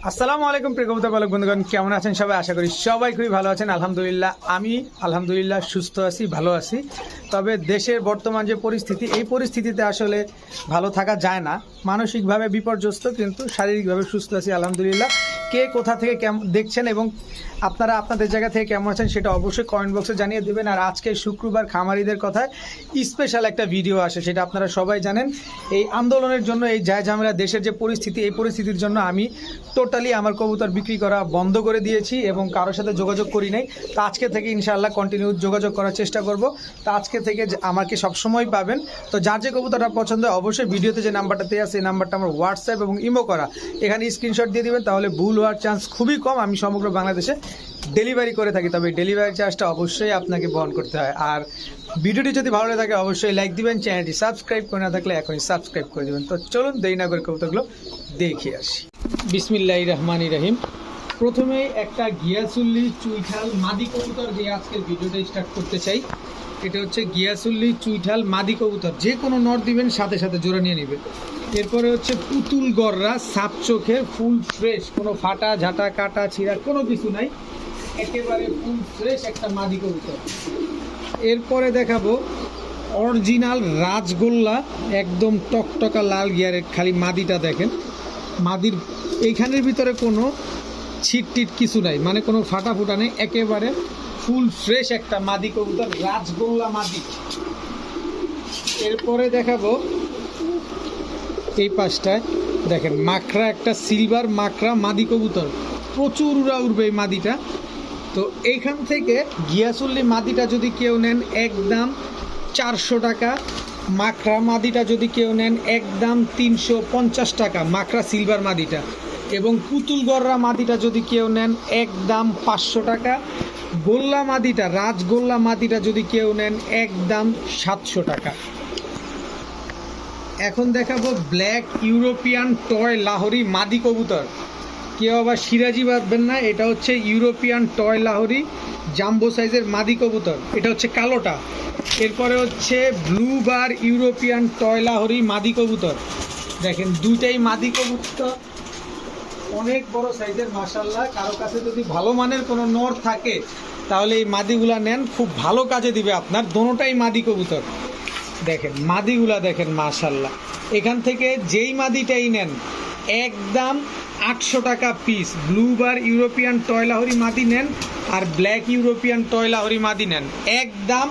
আসসালামু আলাইকুম প্রিয় কবুতর পালক বন্ধুগণ, কেমন আছেন সবাই? আশা করি সবাই খুবই ভালো আছেন। আলহামদুলিল্লাহ, আমি আলহামদুলিল্লাহ সুস্থ আছি, ভালো আছি। তবে দেশের বর্তমান যে পরিস্থিতি, এই পরিস্থিতিতে আসলে ভালো থাকা যায় না। মানসিকভাবে বিপর্যস্ত, কিন্তু শারীরিকভাবে সুস্থ আছি আলহামদুলিল্লাহ। কে কোথা থেকে কেমন দেখছেন এবং আপনারা আপনাদের জায়গা থেকে কেমন আছেন সেটা অবশ্যই কমেন্ট বক্সে জানিয়ে দেবেন। আর আজকে শুক্রবার খামারিদের কথায় স্পেশাল একটা ভিডিও আসে, সেটা আপনারা সবাই জানেন। এই আন্দোলনের জন্য, এই যায় ঝামেলা, দেশের যে পরিস্থিতি, এই পরিস্থিতির জন্য আমি টোটালি আমার কবুতর বিক্রি করা বন্ধ করে দিয়েছি এবং কারোর সাথে যোগাযোগ করি নাই। তো আজকে থেকে ইনশাআল্লাহ কন্টিনিউ যোগাযোগ করার চেষ্টা করব। তো আজকে থেকে আমাকে সবসময় পাবেন। তো যার যে কবুতরটা পছন্দ হয় অবশ্যই ভিডিওতে যে নাম্বারটা দেওয়া আছে, এই নাম্বারটা আমার হোয়াটসঅ্যাপ এবং ইমো করা, এখানে স্ক্রিনশট দিয়ে দিবেন, তাহলে ভুল হওয়ার চান্স খুবই কম। আমি সমগ্র বাংলাদেশে ডেলিভারি করে থাকি, তবে ডেলিভারি চার্জটা অবশ্যই আপনাকে বহন করতে হয়। আর ভিডিওটি যদি ভালো লাগে থাকে অবশ্যই লাইক দিবেন, চ্যানেলটি সাবস্ক্রাইব করে না থাকলে এখনই সাবস্ক্রাইব করে দেবেন। তো চলুন দেরি না করে কবুতরগুলো দেখে আসি। বিসমিল্লাহির রহমানির রহিম। প্রথমেই একটা গিয়াসুল্লি চুইঠাল মাদি কবুতর দিয়ে আজকের ভিডিওটা স্টার্ট করতে চাই। এটা হচ্ছে গিয়াসুল্লি চুইঠাল মাদি কবুতর, যে কোনো নর দিবেন সাথে সাথে জোড়া নিয়ে নেবেন। এরপরে হচ্ছে পুতুল গররা, সাপ চোখের, ফুল ফ্রেশ, কোনো ফাটা ঝাঁটা কাটা ছিঁড়া কোনো কিছু নাই, একেবারে ফুল ফ্রেশ একটা মাদি কবুতর। এরপরে দেখাবো অরিজিনাল রাজগোল্লা, একদম টকটকা লাল গিয়ারের। খালি মাদিটা দেখেন, মাদির এইখানের ভিতরে কোনো ছিটটিট কিছু নাই, মানে কোনো ফাটা ফুটা নেই, একেবারে ফুল ফ্রেশ একটা মাদি কবুতর, রাজগোল্লা মাদি। এরপরে দেখাবো এই পাশটায় দেখেন মাকড়া, একটা সিলভার মাকড়া মাদি কবুতর, প্রচুর উড়া উড়বে এই মাদিটা। তো এইখান থেকে গিয়াসুল্লি মাদিটা যদি কেউ নেন একদম 400 টাকা, মাকড়া মাদিটা যদি কেউ নেন একদম 350 টাকা, মাকড়া সিলভার মাদিটা। এবং পুতুল গররা মাদিটা যদি কেউ নেন একদম 500 টাকা, গোল্লা মাদিটা, রাজগোল্লা মাদিটা যদি কেউ নেন একদম 700 টাকা। এখন দেখাবো ব্ল্যাক ইউরোপিয়ান টয় লাহোরি মাদি কবুতর। কেউ আবার সিরাজি বাঁধবেন না, এটা হচ্ছে ইউরোপিয়ান টয় লাহোরি জাম্বো সাইজের মাদি কবুতর, এটা হচ্ছে কালোটা। এরপরে হচ্ছে ব্লু বার ইউরোপিয়ান টয় লাহোরি মাদি কবুতর। দেখেন দুইটাই মাদি কবুতর, অনেক বড় সাইজের মাশাআল্লাহ। কারো কাছে যদি ভালো মানের কোনো নর থাকে তাহলে এই মাদিগুলা নেন, খুব ভালো কাজে দিবে আপনার। দোনোটাই মাদি কবুতর, দেখেন মাদিগুলা দেখেন মাশাআল্লাহ। এখান থেকে যেই মাদিটাই নেন একদম 800 টাকা পিস। ব্লু বার ইউরোপিয়ান টয় লাহোরি মাদি নেন আর ব্ল্যাক ইউরোপিয়ান টয় লাহোরি মাদি নেন একদম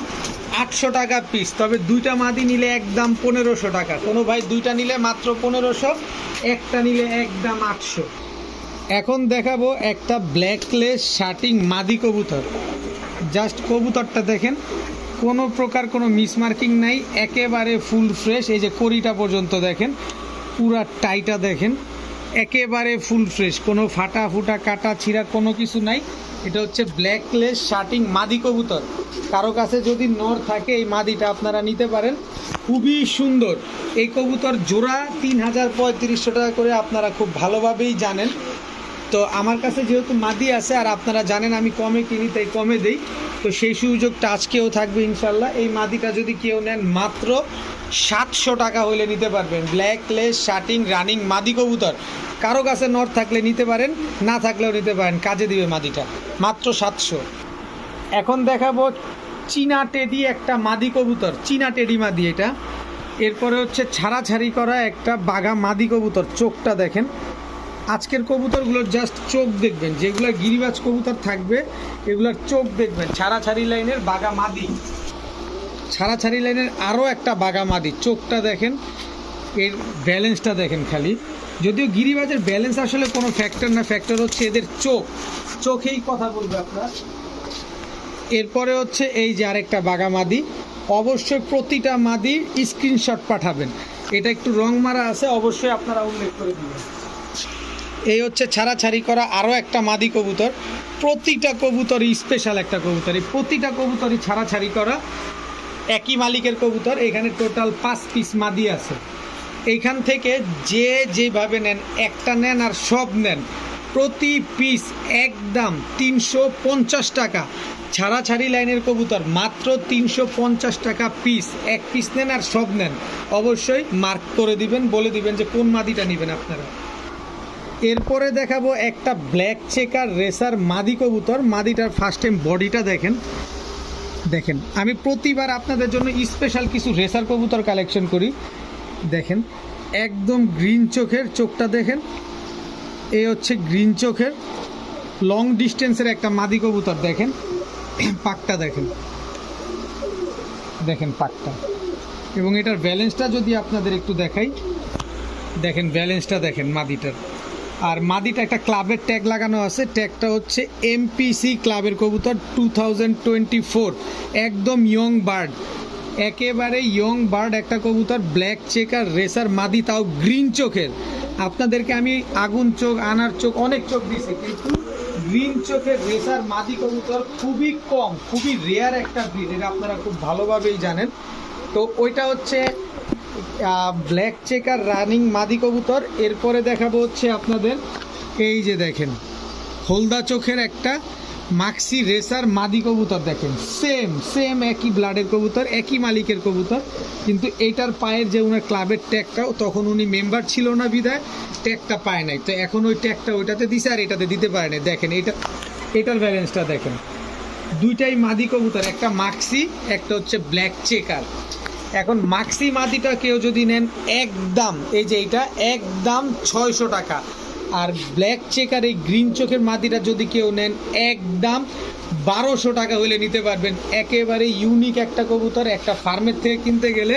800 টাকা পিস। তবে দুইটা মাদি নিলে একদম 1500 টাকা। কোনো ভাই দুইটা নিলে মাত্র 1500, একটা নিলে একদম 800। এখন দেখাবো একটা ব্ল্যাকলেস শার্টিং মাদি কবুতর। জাস্ট কবুতরটা দেখেন, কোনো প্রকার কোনো মিসমার্কিং নাই, একেবারে ফুল ফ্রেশ। এই যে কড়িটা পর্যন্ত দেখেন, পুরা টাইটা দেখেন, একেবারে ফুল ফ্রেশ, কোনো ফাটা ফুটা কাটা ছিঁড়া কোনো কিছু নাই। এটা হচ্ছে ব্ল্যাকলেস শার্টিং মাদি কবুতর। কারো কাছে যদি নর থাকে এই মাদিটা আপনারা নিতে পারেন, খুবই সুন্দর। এই কবুতর জোড়া 3500 টাকা করে, আপনারা খুব ভালোভাবেই জানেন। তো আমার কাছে যেহেতু মাদি আছে আর আপনারা জানেন আমি কমে কিনি, তাই কমে দেই। তো সেই সুযোগটা আজকেও থাকবে ইনশাল্লাহ। এই মাদিটা যদি কেউ নেন মাত্র 700 টাকা হলে নিতে পারবেন। ব্ল্যাকলেস শার্টিং রানিং মাদি কবুতর। কারো কাছে নর থাকলে নিতে পারেন, না থাকলেও নিতে পারেন, কাজে দিবে মাদিটা, মাত্র 700। এখন দেখাবো চীনা টেডি একটা মাদি কবুতর, চীনা টেডি মাদি এটা। এরপরে হচ্ছে ছাড়াছাড়ি করা একটা বাঘা মাদি কবুতর। চোখটা দেখেন, আজকের কবুতরগুলোর জাস্ট চোখ দেখবেন, যেগুলো গিরিবাজ কবুতর থাকবে এগুলোর চোখ দেখবেন। ছাড়াছাড়ি লাইনের বাঘা মাদি, ছাড়াছাড়ি লাইনের আরও একটা বাঘা মাদি। চোখটা দেখেন, এর ব্যালেন্সটা দেখেন খালি। যদিও গিরিবাজের ব্যালেন্স আসলে কোনো ফ্যাক্টর না, ফ্যাক্টর হচ্ছে এদের চোখ, চোখেই কথা বলবে আপনার। এরপরে হচ্ছে এই যে আরেকটা বাঘা মাদি। অবশ্যই প্রতিটা মাদি স্ক্রিনশট পাঠাবেন, এটা একটু রং মারা আছে, অবশ্যই আপনারা উল্লেখ করে দিবেন। এই হচ্ছে ছাড়াছাড়ি করা আরও একটা মাদি কবুতর। প্রতিটা কবুতরই স্পেশাল একটা কবুতর, এই প্রতিটা কবুতরই ছাড়াছাড়ি করা, একই মালিকের কবুতর। এখানে টোটাল 5 পিস মাদি আছে। এইখান থেকে যে যেভাবে নেন, একটা নেন আর সব নেন, প্রতি পিস একদম 350 টাকা। ছাড়াছাড়ি লাইনের কবুতর মাত্র 350 টাকা পিস। এক পিস নেন আর সব নেন, অবশ্যই মার্ক করে দিবেন, বলে দিবেন যে কোন মাদিটা নেবেন আপনারা। এরপরে দেখাবো একটা ব্ল্যাক চেকার রেসার মাদি কবুতর। মাদিটার ফার্স্ট টাইম বডিটা দেখেন, দেখেন আমি প্রতিবার আপনাদের জন্য স্পেশাল কিছু রেসার কবুতর কালেকশন করি। দেখেন একদম গ্রিন চোখের, চোখটা দেখেন, এই হচ্ছে গ্রিন চোখের লং ডিস্টেন্সের একটা মাদি কবুতর। দেখেন পাকটা দেখেন, দেখেন পাকটা, এবং এটার ব্যালেন্সটা যদি আপনাদের একটু দেখাই, দেখেন ব্যালেন্সটা দেখেন মাদিটার। আর মাদিটা একটা ক্লাবের ট্যাগ লাগানো আছে, ট্যাগটা হচ্ছে এমপিসি ক্লাবের কবুতর 2024, একদম ইয়ং বার্ড, একেবারে ইয়ং বার্ড একটা কবুতর, ব্ল্যাক চেকার রেসার মাদি, তাও গ্রিন চোখের। আপনাদেরকে আমি আগুন চোখ, আনার চোখ, অনেক চোখ দিয়েছি, কিন্তু গ্রিন চোখের রেসার মাদি কবুতর খুবই কম, খুবই রেয়ার একটা ব্রিড, এটা আপনারা খুব ভালোভাবেই জানেন। তো ওইটা হচ্ছে ব্ল্যাক চেকার রানিং মাদি কবুতর। এরপরে দেখাবো হচ্ছে আপনাদের এই যে দেখেন হলদা চোখের একটা মাক্সি রেসার মাদি কবুতর। দেখেন সেম সেম একই ব্লাডের কবুতর, একই মালিকের কবুতর, কিন্তু এইটার পায়ের যে ওনার ক্লাবের ট্যাগটাও, তখন উনি মেম্বার ছিল না বিধায় ট্যাগটা পায় নাই, তো এখন ওই ট্যাগটা ওইটাতে দিছে আর এটাতে দিতে পারে না। দেখেন এটার ব্যালেন্সটা দেখেন, দুইটাই মাদি কবুতর, একটা মাক্সি, একটা হচ্ছে ব্ল্যাক চেকার। এখন মাক্সি মাদিটা কেউ যদি নেন একদম, এই যে এইটা একদম 600 টাকা, আর ব্ল্যাক চেকার এই গ্রিন চোখের মাদিটা যদি কেউ নেন একদম 1200 টাকা হলে নিতে পারবেন। একেবারে ইউনিক একটা কবুতর, একটা ফার্মের থেকে কিনতে গেলে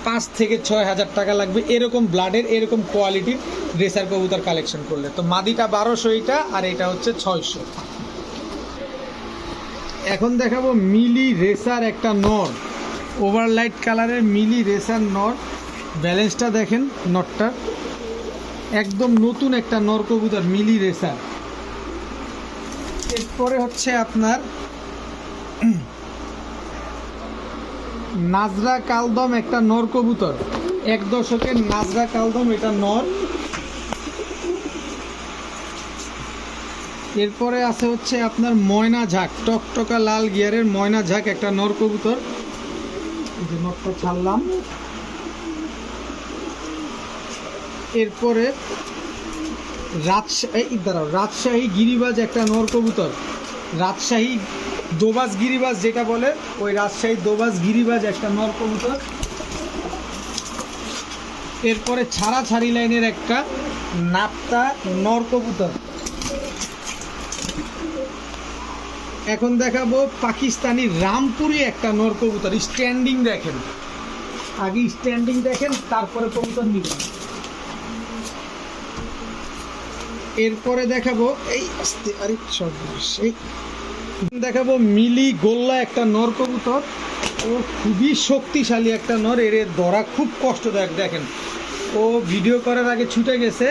5 থেকে 6 হাজার টাকা লাগবে, এরকম ব্লাডের এরকম কোয়ালিটির রেসার কবুতর কালেকশন করলে। তো মাদিটা 1200 এইটা, আর এটা হচ্ছে 600। এখন দেখাবো মিলি রেসার একটা নর, ওভারলাইট কালারের মিলি রেসার নর। ব্যালেন্সটা দেখেন নটটা, একদম নতুন একটা নর কবুতর মিলি রেসার। এরপরে হচ্ছে আপনার নাজরা কালদম একটা নর কবুতর, 1 দশকের নাজরা কালদম, এটা নর। এরপরে আছে হচ্ছে আপনার ময়না ঝাঁক, টকটকা লাল গিয়ারের ময়না ঝাঁক একটা নর কবুতর, যে নটটা ছাড়লাম। এরপরে রাজশাহী গিরিবাজ একটা নর কবুতর, রাজশাহী দোবাজ গিরিবাজ যেটা বলে, ওই রাজশাহী দোবাজ গিরিবাজ একটা নর কবুতর। এরপরে ছাড়াছাড়ি লাইনের একটা নাপ্তা নর কবুতর। এখন দেখাবো পাকিস্তানি রামপুরি একটা নর কবুতর, স্ট্যান্ডিং দেখেন, আগে স্ট্যান্ডিং দেখেন তারপরে কবুতর নিবেন। এরপরে দেখাবো দেখাবো মিলি গোল্লা একটা নর কবুতর, ও খুবই শক্তিশালী একটা নর, এর ধরা খুব কষ্টদায়ক। দেখেন ও ভিডিও করার আগে ছুটে গেছে,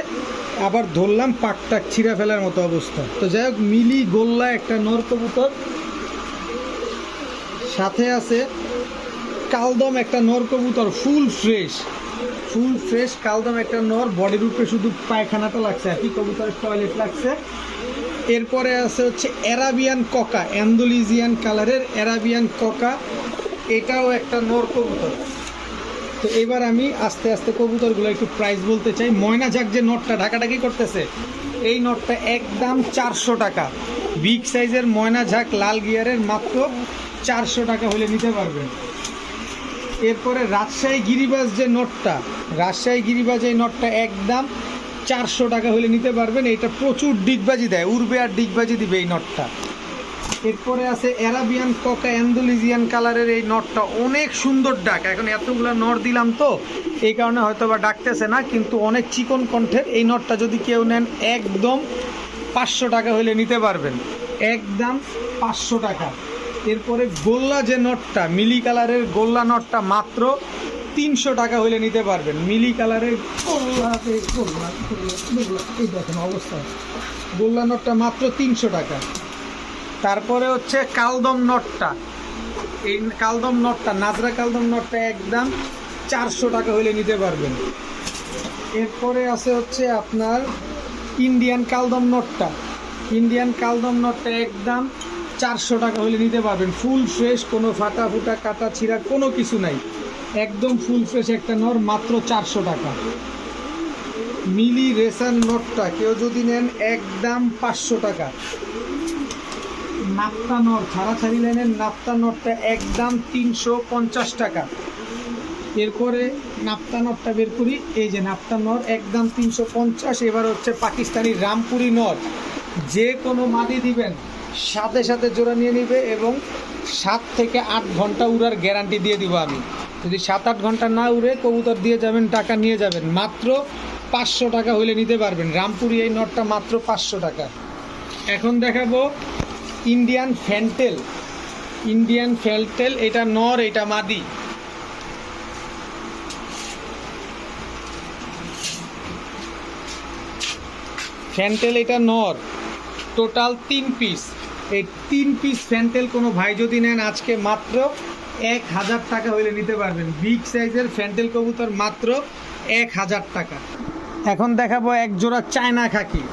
আবার ধরলাম পাকটা ছিঁড়া ফেলার মতো অবস্থা। তো যাই হোক মিলি গোল্লা একটা নর কবুতর। সাথে আছে কালদম একটা নর কবুতর, ফুল ফ্রেশ কালদম একটা নর, বডির উপরে শুধু পায়খানাটা লাগছে আর কি, কবুতরের টয়লেট লাগছে। এরপরে আছে হচ্ছে অ্যারাবিয়ান ককা, অ্যান্ডালুজিয়ান কালারের অ্যারাবিয়ান ককা, এটাও একটা নর কবুতর। তো এবার আমি আস্তে আস্তে কবুতরগুলো একটু প্রাইস বলতে চাই। ময়না ঝাঁক যে নটটা ঢাকাঢাকি করতেছে, এই নটটা একদম 400 টাকা, বিগ সাইজের ময়না ঝাঁক লাল গিয়ারের, মাত্র 400 টাকা হলে নিতে পারবেন। এরপরে রাজশাহী গিরিবাজ যে নটটা, রাজশাহী গিরিবাজ এই নটটা একদম 400 টাকা হলে নিতে পারবেন। এইটা প্রচুর ডিগবাজি দেয়, উড়বে আর ডিগবাজি দিবে এই নটটা। এরপরে আছে অ্যারাবিয়ান ককা, অ্যান্ডালুজিয়ান কালারের এই নটটা, অনেক সুন্দর ডাক। এখন এতগুলো নর দিলাম তো এই কারণে হয়তো বা ডাকতেছে না, কিন্তু অনেক চিকন কণ্ঠের। এই নটটা যদি কেউ নেন একদম 500 টাকা হলে নিতে পারবেন, একদম 500 টাকা। এরপরে গোল্লা যে নটটা, মিলি কালারের গোল্লা নটটা, মাত্র 300 টাকা হলে নিতে পারবেন। মিলি কালারের গোল্লা এই দেখেন অবস্থা, গোল্লা নটটা মাত্র 300 টাকা। তারপরে হচ্ছে কালদম নটটা, এই কালদম নটটা, নাজরা কালদম নটটা একদম 400 টাকা হলে নিতে পারবেন। এরপরে আছে হচ্ছে আপনার ইন্ডিয়ান কালদম নটটা, ইন্ডিয়ান কালদম নটটা একদম 400 টাকা হলে নিতে পারবেন। ফুল ফ্রেশ, কোনো ফাটা ফুটা কাটা ছিঁড়া কোনো কিছু নাই, একদম ফুল ফ্রেশ একটা নর, মাত্র 400 টাকা। মিলি রেসার নটটা কেউ যদি নেন একদম 500 টাকা। নাপ্তা নট ছাড়াছাড়ি লাইনের নাপ্তা নটটা একদম 350 টাকা। এরপরে নাপ্তা নটটা বের করি, এই যে নাপ্তা নট একদম 350। এবার হচ্ছে পাকিস্তানি রামপুরি নট, যে কোনো মাদি দিবেন সাথে সাথে জোড়া নিয়ে নিবে এবং 7 থেকে 8 ঘন্টা উড়ার গ্যারান্টি দিয়ে দিব আমি। যদি 7-8 ঘন্টা না উড়ে কবুতর দিয়ে যাবেন, টাকা নিয়ে যাবেন। মাত্র 500 টাকা হলে নিতে পারবেন রামপুরি এই নটটা, মাত্র 500 টাকা। এখন দেখাবো ইন্ডিয়ান ফ্যান্টেল। ইন্ডিয়ান ফ্যান্টেল এটা নর, এটা মাদি। ফ্যান্টেল এটা নর, টোটাল 3 পিস। এই 3 পিস ফ্যান্টেল কোনো ভাই যদি নেন আজকে মাত্র 1000 টাকা হলে নিতে পারবেন। বিগ সাইজের ফ্যান্টেল কবুতর মাত্র 1000 টাকা। এখন দেখাবো এক জোড়া চায়না খাকি।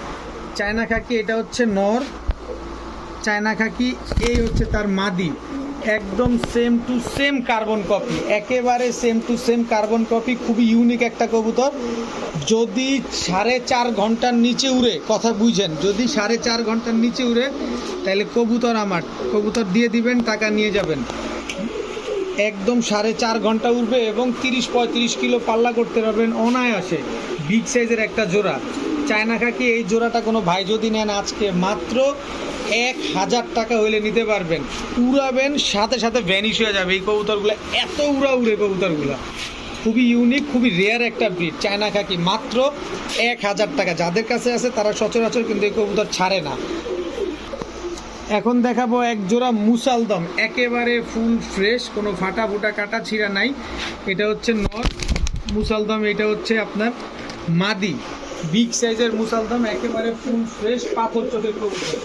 চায়না খাকি এটা হচ্ছে নর, চায়না খাকি এই হচ্ছে তার মাদি। একদম same to same carbon copy, একেবারে same to same carbon copy. খুবই ইউনিক একটা কবুতর। যদি 4.5 ঘন্টার নিচে উড়ে, কথা বুঝেন, যদি 4.5 ঘন্টার নিচে উড়ে তাহলে কবুতর আমার, কবুতর দিয়ে দিবেন, টাকা নিয়ে যাবেন। একদম 4.5 ঘন্টা উড়বে এবং 30-35 কিলো পাল্লা করতে পারবেন অনায়াসে। বিগ সাইজের একটা জোড়া চায়না খাকি। এই জোড়াটা কোনো ভাই যদি নেন আজকে মাত্র 1000 টাকা হইলে নিতে পারবেন। উড়াবেন সাথে সাথে ভ্যানিশ হয়ে যাবে এই কবুতরগুলো, এত উড়ে কবুতরগুলো। খুবই ইউনিক, খুবই রেয়ার একটা ব্রিড চায়না খাকি, মাত্র 1000 টাকা। যাদের কাছে আছে তারা সচরাচর কিন্তু এই কবুতর ছাড়ে না। এখন দেখাবো এক জোড়া মুসালদম, একেবারে ফুল ফ্রেশ, কোনো ফাটা ফুটা কাটা ছিঁড়া নাই। এটা হচ্ছে নর মুসালদম, এটা হচ্ছে আপনার মাদি। বিগ সাইজের মুসালদম, একেবারে ফুল ফ্রেশ, পাথর চোখের কবুতর।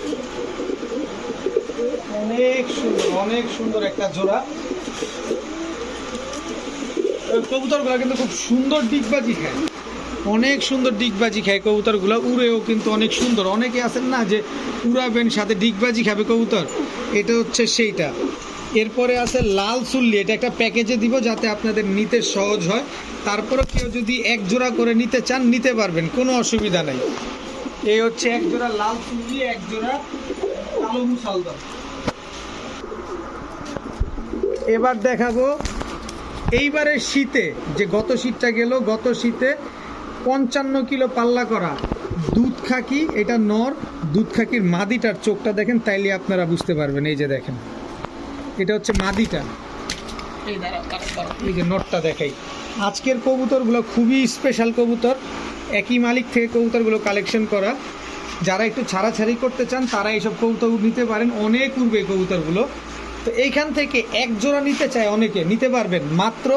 অনেক সুন্দর একটা জোড়া। কবুতরগুলো কিন্তু খুব সুন্দর ডিগবাজি খায়, অনেক সুন্দর ডিগবাজি খায় কবুতরগুলো। উড়েও কিন্তু অনেক সুন্দর। অনেকে আছেন না যে উড়াবেন সাথে ডিগবাজি খাবে কবুতর, এটা হচ্ছে সেইটা। এরপরে আছে লাল চুল্লি, এটা একটা প্যাকেজে দিব যাতে আপনাদের নিতে সহজ হয়। তারপরে কেউ যদি এক জোড়া করে নিতে চান নিতে পারবেন, কোনো অসুবিধা নেই। এই হচ্ছে এক জোড়া লাল চুল্লি, এক জোড়া কালো মুসালদম। এবার দেখাবো এইবারের শীতে, যে গত শীতটা গেল, গত শীতে 55 কিলো পাল্লা করা দুধ খাকি, এটা নর। দুধ খাকির মাদিটার চোখটা দেখেন, তাইলে আপনারা বুঝতে পারবেন। এই যে দেখেন, এটা হচ্ছে মাদিটা, এই যে নটটা দেখাই। আজকের কবুতরগুলো খুবই স্পেশাল কবুতর, একই মালিক থেকে কবুতরগুলো কালেকশন করা। যারা একটু ছাড়াছাড়ি করতে চান তারা এইসব কবুতর নিতে পারেন, অনেক উড়বে কবুতরগুলো। তো এইখান থেকে এক জোড়া নিতে চায় অনেকে, নিতে পারবেন মাত্র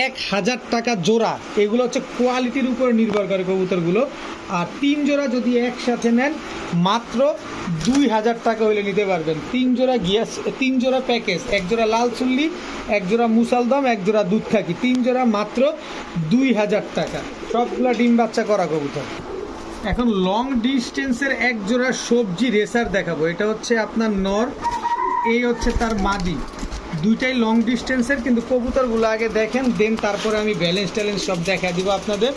1000 টাকা জোড়া। এগুলো হচ্ছে কোয়ালিটির উপর নির্ভর করে কবুতরগুলো। আর 3 জোড়া যদি একসাথে নেন মাত্র 2000 টাকা হলে নিতে পারবেন। 3 জোড়া গিয়াস, 3 জোড়া প্যাকেজ, এক জোড়া লাল চুল্লি, এক জোড়া মুসালদম, এক জোড়া দুধ খাকি, 3 জোড়া মাত্র 2000 টাকা। সবগুলা ডিম বাচ্চা করা কবুতর। এখন লং ডিস্টেন্সের এক জোড়া সবজি রেসার দেখাবো। এটা হচ্ছে আপনার নর, এই হচ্ছে তার মাদি। দুইটাই লং ডিস্টেন্সের, কিন্তু কবুতরগুলো আগে দেখেন, দেন তারপরে আমি ব্যালেন্স ট্যালেন্স সব দেখা দিব আপনাদের।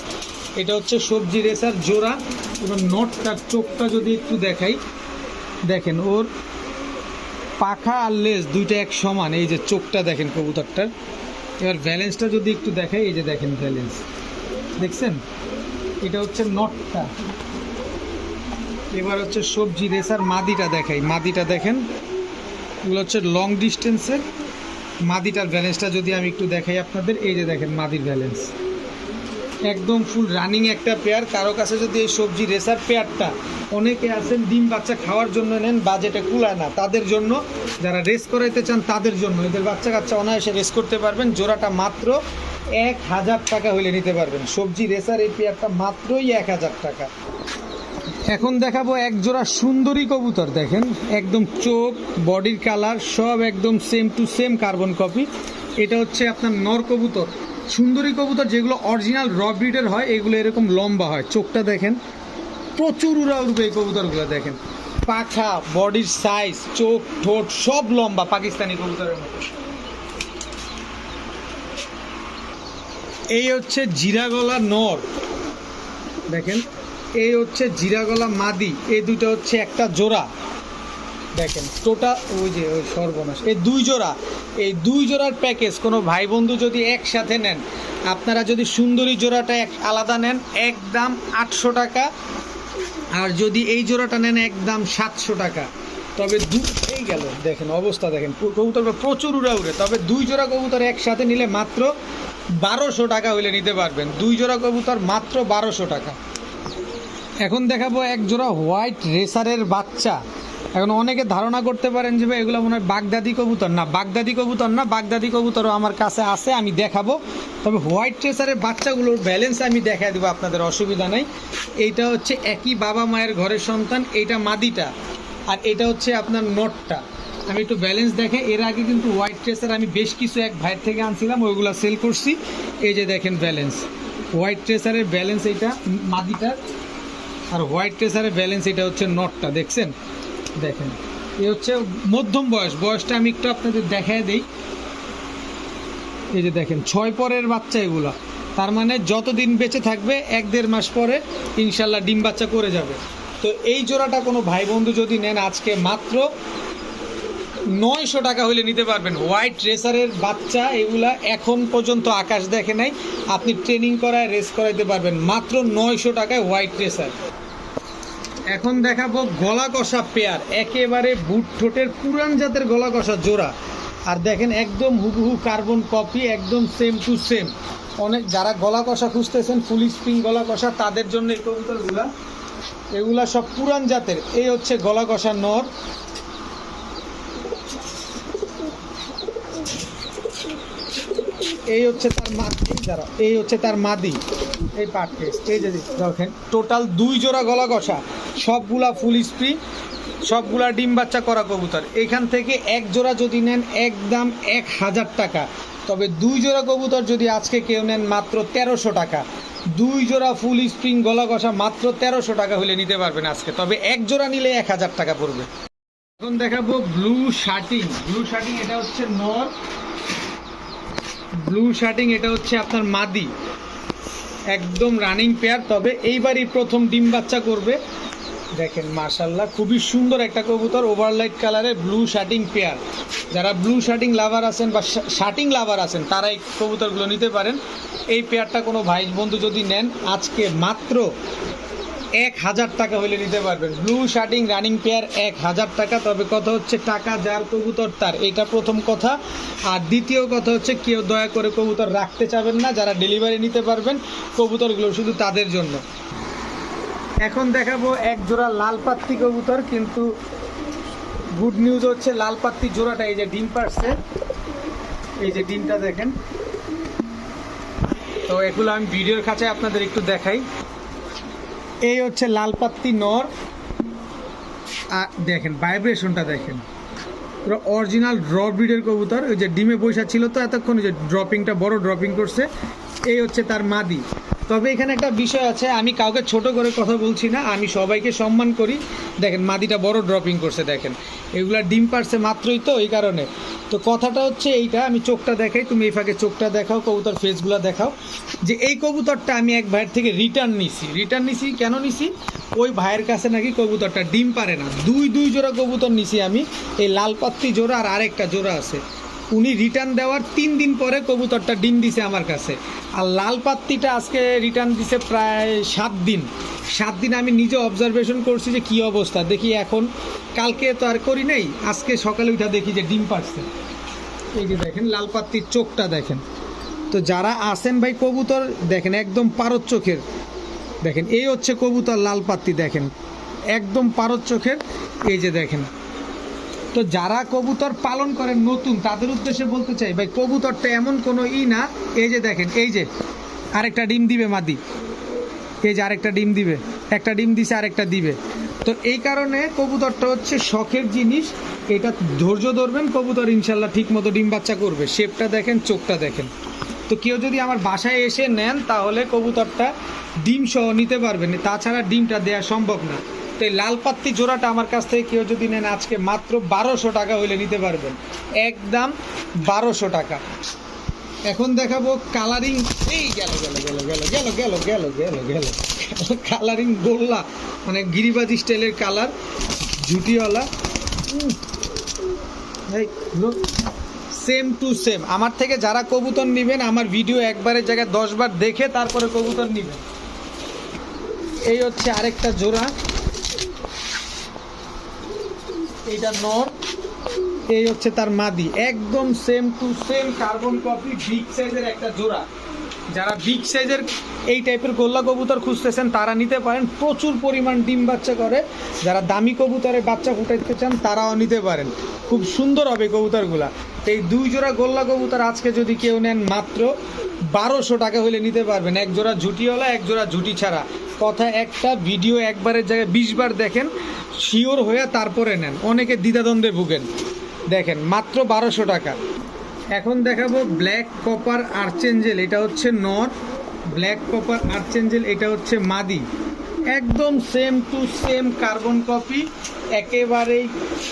এটা হচ্ছে সবজি রেসার জোড়া। এবার নটটার চোখটা যদি একটু দেখাই, দেখেন ওর পাখা আর লেজ দুইটা এক সমান। এই যে চোখটা দেখেন কবুতরটার। এবার ব্যালেন্সটা যদি একটু দেখাই, এই যে দেখেন ব্যালেন্স দেখছেন, এটা হচ্ছে নটটা। এবার হচ্ছে সবজি রেসার মাদিটা দেখাই, মাদিটা দেখেন। এগুলো হচ্ছে লং ডিস্টেন্সের মাদিটার ব্যালেন্সটা যদি আমি একটু দেখাই আপনাদের, এই যে দেখেন মাদির ব্যালেন্স একদম ফুল রানিং একটা পেয়ার। কারো কাছে যদি এই সবজি রেসার পেয়ারটা, অনেকে আছেন ডিম বাচ্চা খাওয়ার জন্য নেন, বাজেটে কুলায় না, তাদের জন্য, যারা রেস করাইতে চান তাদের জন্য, এদের বাচ্চা কাচ্চা অনায়াসে রেস করতে পারবেন। জোড়াটা মাত্র 1000 টাকা হলে নিতে পারবেন। সবজি রেসার এই পেয়ারটা মাত্রই 1000 টাকা। এখন দেখাবো এক জোড়া সুন্দরী কবুতর। দেখেন একদম চোখ, বডির কালার সব একদম same to same carbon copy. এটা হচ্ছে আপনার নর কবুতর। সুন্দরী কবুতর যেগুলো অরিজিনাল র ব্রিডের হয়, এগুলো এরকম লম্বা হয়। চোখটা দেখেন, প্রচুর উড়বে এই কবুতরগুলো। দেখেন পাখা, বডির সাইজ, চোখ, ঠোঁট সব লম্বা পাকিস্তানি কবুতরের মতো। এই হচ্ছে জিরা গলা নর, দেখেন এই হচ্ছে জিরা গলা মাদি, এই দুটো হচ্ছে একটা জোড়া। দেখেন টোটাল ওই সর্বনাশ, এই দুই জোড়ার প্যাকেজ কোনো ভাই বন্ধু যদি একসাথে নেন, আপনারা যদি সুন্দরী জোড়াটা আলাদা নেন একদম 800 টাকা, আর যদি এই জোড়াটা নেন একদম 700 টাকা। তবে এই গেল দেখেন অবস্থা, দেখেন কবুতর প্রচুর উড়ে, তবে দুই জোড়া কবুতর একসাথে নিলে মাত্র 1200 টাকা হইলে নিতে পারবেন। দুই জোড়া কবুতর মাত্র 1200 টাকা। এখন দেখাবো এক জোড়া হোয়াইট রেসারের বাচ্চা। এখন অনেকে ধারণা করতে পারেন যে ভাই এগুলো মনে হয় বাগদাদি কবুতর। না, বাগদাদি কবুতর না, বাগদাদি কবুতরও আমার কাছে আছে, আমি দেখাবো। তবে হোয়াইট রেসারের বাচ্চাগুলোর ব্যালেন্স আমি দেখাই দেবো, আপনাদের অসুবিধা নাই। এইটা হচ্ছে একই বাবা মায়ের ঘরের সন্তান, এইটা মাদিটা, আর এটা হচ্ছে আপনার নটটা। আমি একটু ব্যালেন্স দেখে, এর আগে কিন্তু হোয়াইট রেসার আমি বেশ কিছু এক ভাইয়ের থেকে আনছিলাম, ওইগুলো সেল করছি। এই যে দেখেন ব্যালেন্স, হোয়াইট রেসারের ব্যালেন্স এইটা মাদিটার, আর হোয়াইট রেসারের ব্যালেন্স এটা হচ্ছে নটটা। দেখছেন, দেখেন এ হচ্ছে মধ্যম বয়সটা আমি একটু আপনাদের দেখায় দিই। এই যে দেখেন 6 পরের বাচ্চা এগুলা, তার মানে যতদিন বেঁচে থাকবে 1-1.5 মাস পরে ইনশাল্লাহ ডিম বাচ্চা করে যাবে। তো এই জোড়াটা কোনো ভাই বন্ধু যদি নেন আজকে মাত্র 900 টাকা হলে নিতে পারবেন। হোয়াইট রেসারের বাচ্চা এগুলা এখন পর্যন্ত আকাশ দেখে নাই, আপনি ট্রেনিং করায় রেস করাইতে পারবেন মাত্র 900 টাকায় হোয়াইট রেসার। এখন দেখাবো গলা কষা পেয়ার, একেবারে বুট ঠোঁটের পুরান জাতের গলা কষা জোড়া। আর দেখেন একদম হুবহু কার্বন কপি, একদম সেম টু সেম। অনেক যারা গলা কষা খুঁজতেছেন ফুল স্প্রিং গলা কষা, তাদের জন্য এই কবুতরগুলা, এগুলা সব পুরান জাতের। এই হচ্ছে গলা কষা নর, এই হচ্ছে তার মাদি, এই হচ্ছে তার মাদি, এই পার্টে এই যে দেখেন টোটাল 2 জোড়া গলা কষা, সবগুলা ফুল স্প্রিং, সবগুলা ডিম বাচ্চা করা কবুতর। এখান থেকে এক জোড়া যদি নেন একদম 1000 টাকা, তবে 2 জোড়া কবুতর যদি আজকে কেউ নেন মাত্র 1300 টাকা। 2 জোড়া ফুল স্প্রিং গলা কষা মাত্র 1300 টাকা হলে নিতে পারবেন আজকে, তবে এক জোড়া নিলে 1000 টাকা পড়বে। এখন দেখাবো ব্লু শার্টিং, এটা হচ্ছে নর, ব্লু শার্টিং এটা হচ্ছে আপনার মাদি, একদম রানিং পেয়ার, তবে এইবারই প্রথম ডিম বাচ্চা করবে। দেখেন মাশাআল্লাহ খুবই সুন্দর একটা কবুতর, ওভারলাইট কালারে ব্লু শার্টিং পেয়ার। যারা ব্লু শার্টিং লাভার আছেন বা শার্টিং লাভার আছেন তারা এই কবুতরগুলো নিতে পারেন। এই পেয়ারটা কোনো ভাই বন্ধু যদি নেন আজকে মাত্র 1000 টাকা হলে নিতে পারবেন। ব্লু শার্টিং রানিং পেয়ার 1000 টাকা। তবে কথা হচ্ছে টাকা যার কবুতর তার, এটা প্রথম কথা। আর দ্বিতীয় কথা হচ্ছে কেউ দয়া করে কবুতর রাখতে চাবেন না, যারা ডেলিভারি নিতে পারবেন কবুতরগুলো শুধু তাদের জন্য। এখন দেখাবো এক জোড়া লাল পাত্তি কবুতর, কিন্তু গুড নিউজ হচ্ছে লাল পাত্তি জোড়াটা এই যে ডিম পারছে, এই যে ডিমটা দেখেন। তো এগুলো আমি ভিডিওর কাছে আপনাদের একটু দেখাই। এই হচ্ছে লাল পাত্তি নর, আর দেখেন ভাইব্রেশনটা দেখেন, পুরো অরিজিনাল ড্র ব্রিডের কবুতর। ওই যে ডিমে বৈশা ছিল তো এতক্ষণ, ওই যে ড্রপিংটা বড় ড্রপিং করছে। এই হচ্ছে তার মাদি। তবে এখানে একটা বিষয় আছে, আমি কাউকে ছোট করে কথা বলছি না, আমি সবাইকে সম্মান করি। দেখেন মাদিটা বড় ড্রপিং করছে, দেখেন এগুলা ডিম পারছে মাত্রই, তো এই কারণে। তো কথাটা হচ্ছে এইটা, আমি চোখটা দেখাই, তুমি এই ফাঁকে চোখটা দেখাও, কবুতর ফেসগুলো দেখাও। যে এই কবুতরটা আমি এক ভাইয়ের থেকে রিটার্ন নিছি। কেন নিছি? ওই ভাইয়ের কাছে নাকি কবুতরটা ডিম পারে না। দুই জোড়া কবুতর নিছি আমি, এই লাল পাত্তি জোড়া আর আরেকটা জোড়া আছে। উনি রিটার্ন দেওয়ার 3 দিন পরে কবুতরটা ডিম দিছে আমার কাছে, আর লাল পাত্তিটা আজকে রিটার্ন দিছে প্রায় 7 দিন। আমি নিজে অবজারভেশন করছি যে কী অবস্থা, দেখি এখন কালকে তো আর করি নাই, আজকে সকালে উঠা দেখি যে ডিম পারছে। এই যে দেখেন লাল পাত্তির চোখটা দেখেন। তো যারা আসেন ভাই কবুতর দেখেন একদম পারদ চোখের, দেখেন এই হচ্ছে কবুতর লাল পাত্তি, দেখেন একদম পারদ চোখের। এই যে দেখেন, তো যারা কবুতর পালন করেন নতুন, তাদের উদ্দেশ্যে বলতে চাই ভাই কবুতরটা এমন কোনো না। এই যে দেখেন, এই যে আরেকটা ডিম দিবে মাদি, এই যে আরেকটা ডিম দিবে, একটা ডিম দিছে আরেকটা দিবে। তো এই কারণে কবুতরটা হচ্ছে শখের জিনিস, এটা ধৈর্য ধরবেন, কবুতর ইনশাল্লাহ ঠিক মতো ডিম বাচ্চা করবে। শেপটা দেখেন, চোখটা দেখেন। তো কেউ যদি আমার বাসায় এসে নেন তাহলে কবুতরটা ডিম সহ নিতে পারবেন, তাছাড়া ডিমটা দেওয়া সম্ভব না। তো এই লাল পাত্তি জোড়াটা আমার কাছ থেকে কেউ যদি নেন আজকে মাত্র 1200 টাকা হইলে নিতে পারবেন, একদম 1200 টাকা। এখন দেখাবো কালারিং। এই গেল গেল গেল গেল গেল গেল গেল গেল গেল কালারিং গোল্লা, মানে গিরিবাজি স্টাইলের কালার, ঝুটিওয়ালা। Same to same. আমার থেকে যারা কবুতর নেবেন আমার ভিডিও একবারের জায়গায় 10 বার দেখে তারপরে কবুতর নেবেন। এই হচ্ছে আরেকটা জোড়া, এইটা নর, এই হচ্ছে তার মাদি, একদম same to same carbon copy, big সাইজের একটা জোড়া। যারা বিগ সাইজের এই টাইপের গোল্লা কবুতর খুঁজতেছেন তারা নিতে পারেন, প্রচুর পরিমাণ ডিম বাচ্চা করে। যারা দামি কবুতরে বাচ্চা ফুটাইতে চান তারাও নিতে পারেন, খুব সুন্দর হবে কবুতরগুলা। এই 2 জোড়া গোল্লা কবুতর আজকে যদি কেউ নেন মাত্র 1200 টাকা হলে নিতে পারবেন। এক জোড়া ঝুটিওয়ালা, এক জোড়া ঝুটি ছাড়া। কথা একটা, ভিডিও একবারের জায়গায় 20 বার দেখেন, শিওর হয়ে তারপরে নেন, অনেকে দ্বিধাদ্বন্দ্বে ভুগেন। দেখেন মাত্র 1200 টাকা। এখন দেখাবো ব্ল্যাক কপার আর্চেঞ্জেল, এটা হচ্ছে নর। ব্ল্যাক কপার আর্চেঞ্জেল, এটা হচ্ছে মাদি। একদম same to same carbon copy, একেবারেই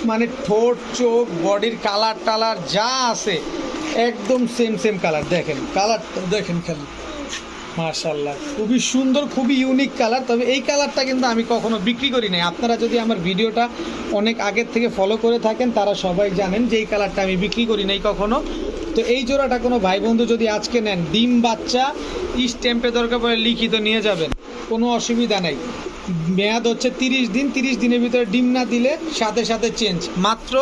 মানে ঠোঁট, চোখ, বডির কালার টালার যা আছে একদম সেম সেম কালার। দেখেন কালারটা দেখেন খালি, মাশাআল্লাহ খুবই সুন্দর, খুবই ইউনিক কালার। তবে এই কালারটা কিন্তু আমি কখনো বিক্রি করি নাই। আপনারা যদি আমার ভিডিওটা অনেক আগের থেকে ফলো করে থাকেন তারা সবাই জানেন যে এই কালারটা আমি বিক্রি করি নাই কখনো। তো এই জোড়াটা কোনো ভাই বন্ধু যদি আজকে নেন, ডিম বাচ্চা স্ট্যাম্পে দরকার পড়ে লিখিত নিয়ে যাবেন, কোনো অসুবিধা নাই। মেয়াদ হচ্ছে 30 দিন, 30 দিনের ভিতরে ডিম না দিলে সাথে সাথে চেঞ্জ। মাত্র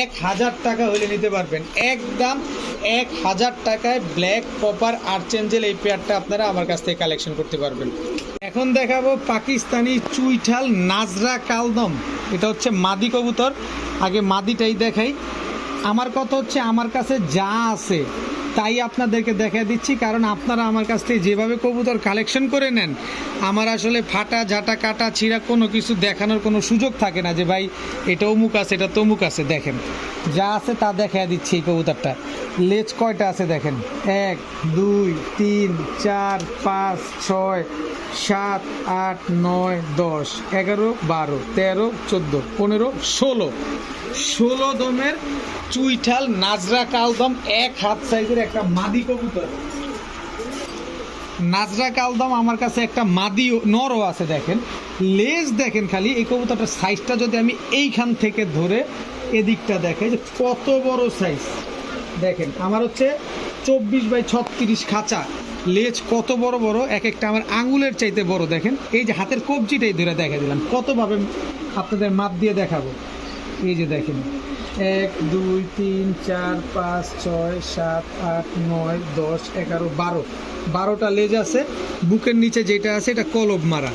1000 টাকা হলে নিতে পারবেন, একদম 1000 টাকায় ব্ল্যাক কপার আর্চেঞ্জেল এই পেয়ারটা আপনারা আমার কাছ থেকে কালেকশন করতে পারবেন। এখন দেখাবো পাকিস্তানি চুইঠাল নাজরা কালদম, এটা হচ্ছে মাদি কবুতর। আগে মাদিটাই দেখাই। আমার কথা হচ্ছে আমার কাছে যা আছে তাই আপনাদেরকে দেখা দিচ্ছি, কারণ আপনারা আমার কাছ থেকে যেভাবে কবুতর কালেকশন করে নেন আমার আসলে ফাটা ঝাঁটা কাটা ছিঁড়া কোনো কিছু দেখানোর কোনো সুযোগ থাকে না যে ভাই এটা অমুক আছে এটা তমুক আছে। দেখেন যা আছে তা দেখা দিচ্ছি। এই কবুতরটা লেজ কয়টা আছে দেখেন, 1 2 3 4 5 6 7 8 9 10 11 12 13 14 15 16 দমের চুইঠাল নাজরা কালদম, 1 হাত সাইজের একটা মাদি কবুতর। নাজরা কালদম আমার কাছে একটা মাদি নরও আছে। দেখেন লেজ দেখেন খালি, এই কবুতরটার সাইজটা যদি আমি এইখান থেকে ধরে এদিকটা দেখাই যে কত বড় সাইজ। দেখেন আমার হচ্ছে 24x36 খাঁচা, লেজ কত বড় বড়, এক একটা আমার আঙুলের চাইতে বড়। দেখেন এই যে হাতের কবজিটাই ধরে দেখা দিলাম, কতভাবে আপনাদের মাপ দিয়ে দেখাবো। এই যে দেখেন 1 2 3 4 5 6 7 8 9 10 11 12টা লেজ আছে। বুকের নিচে যেটা আছে এটা কলব মারা।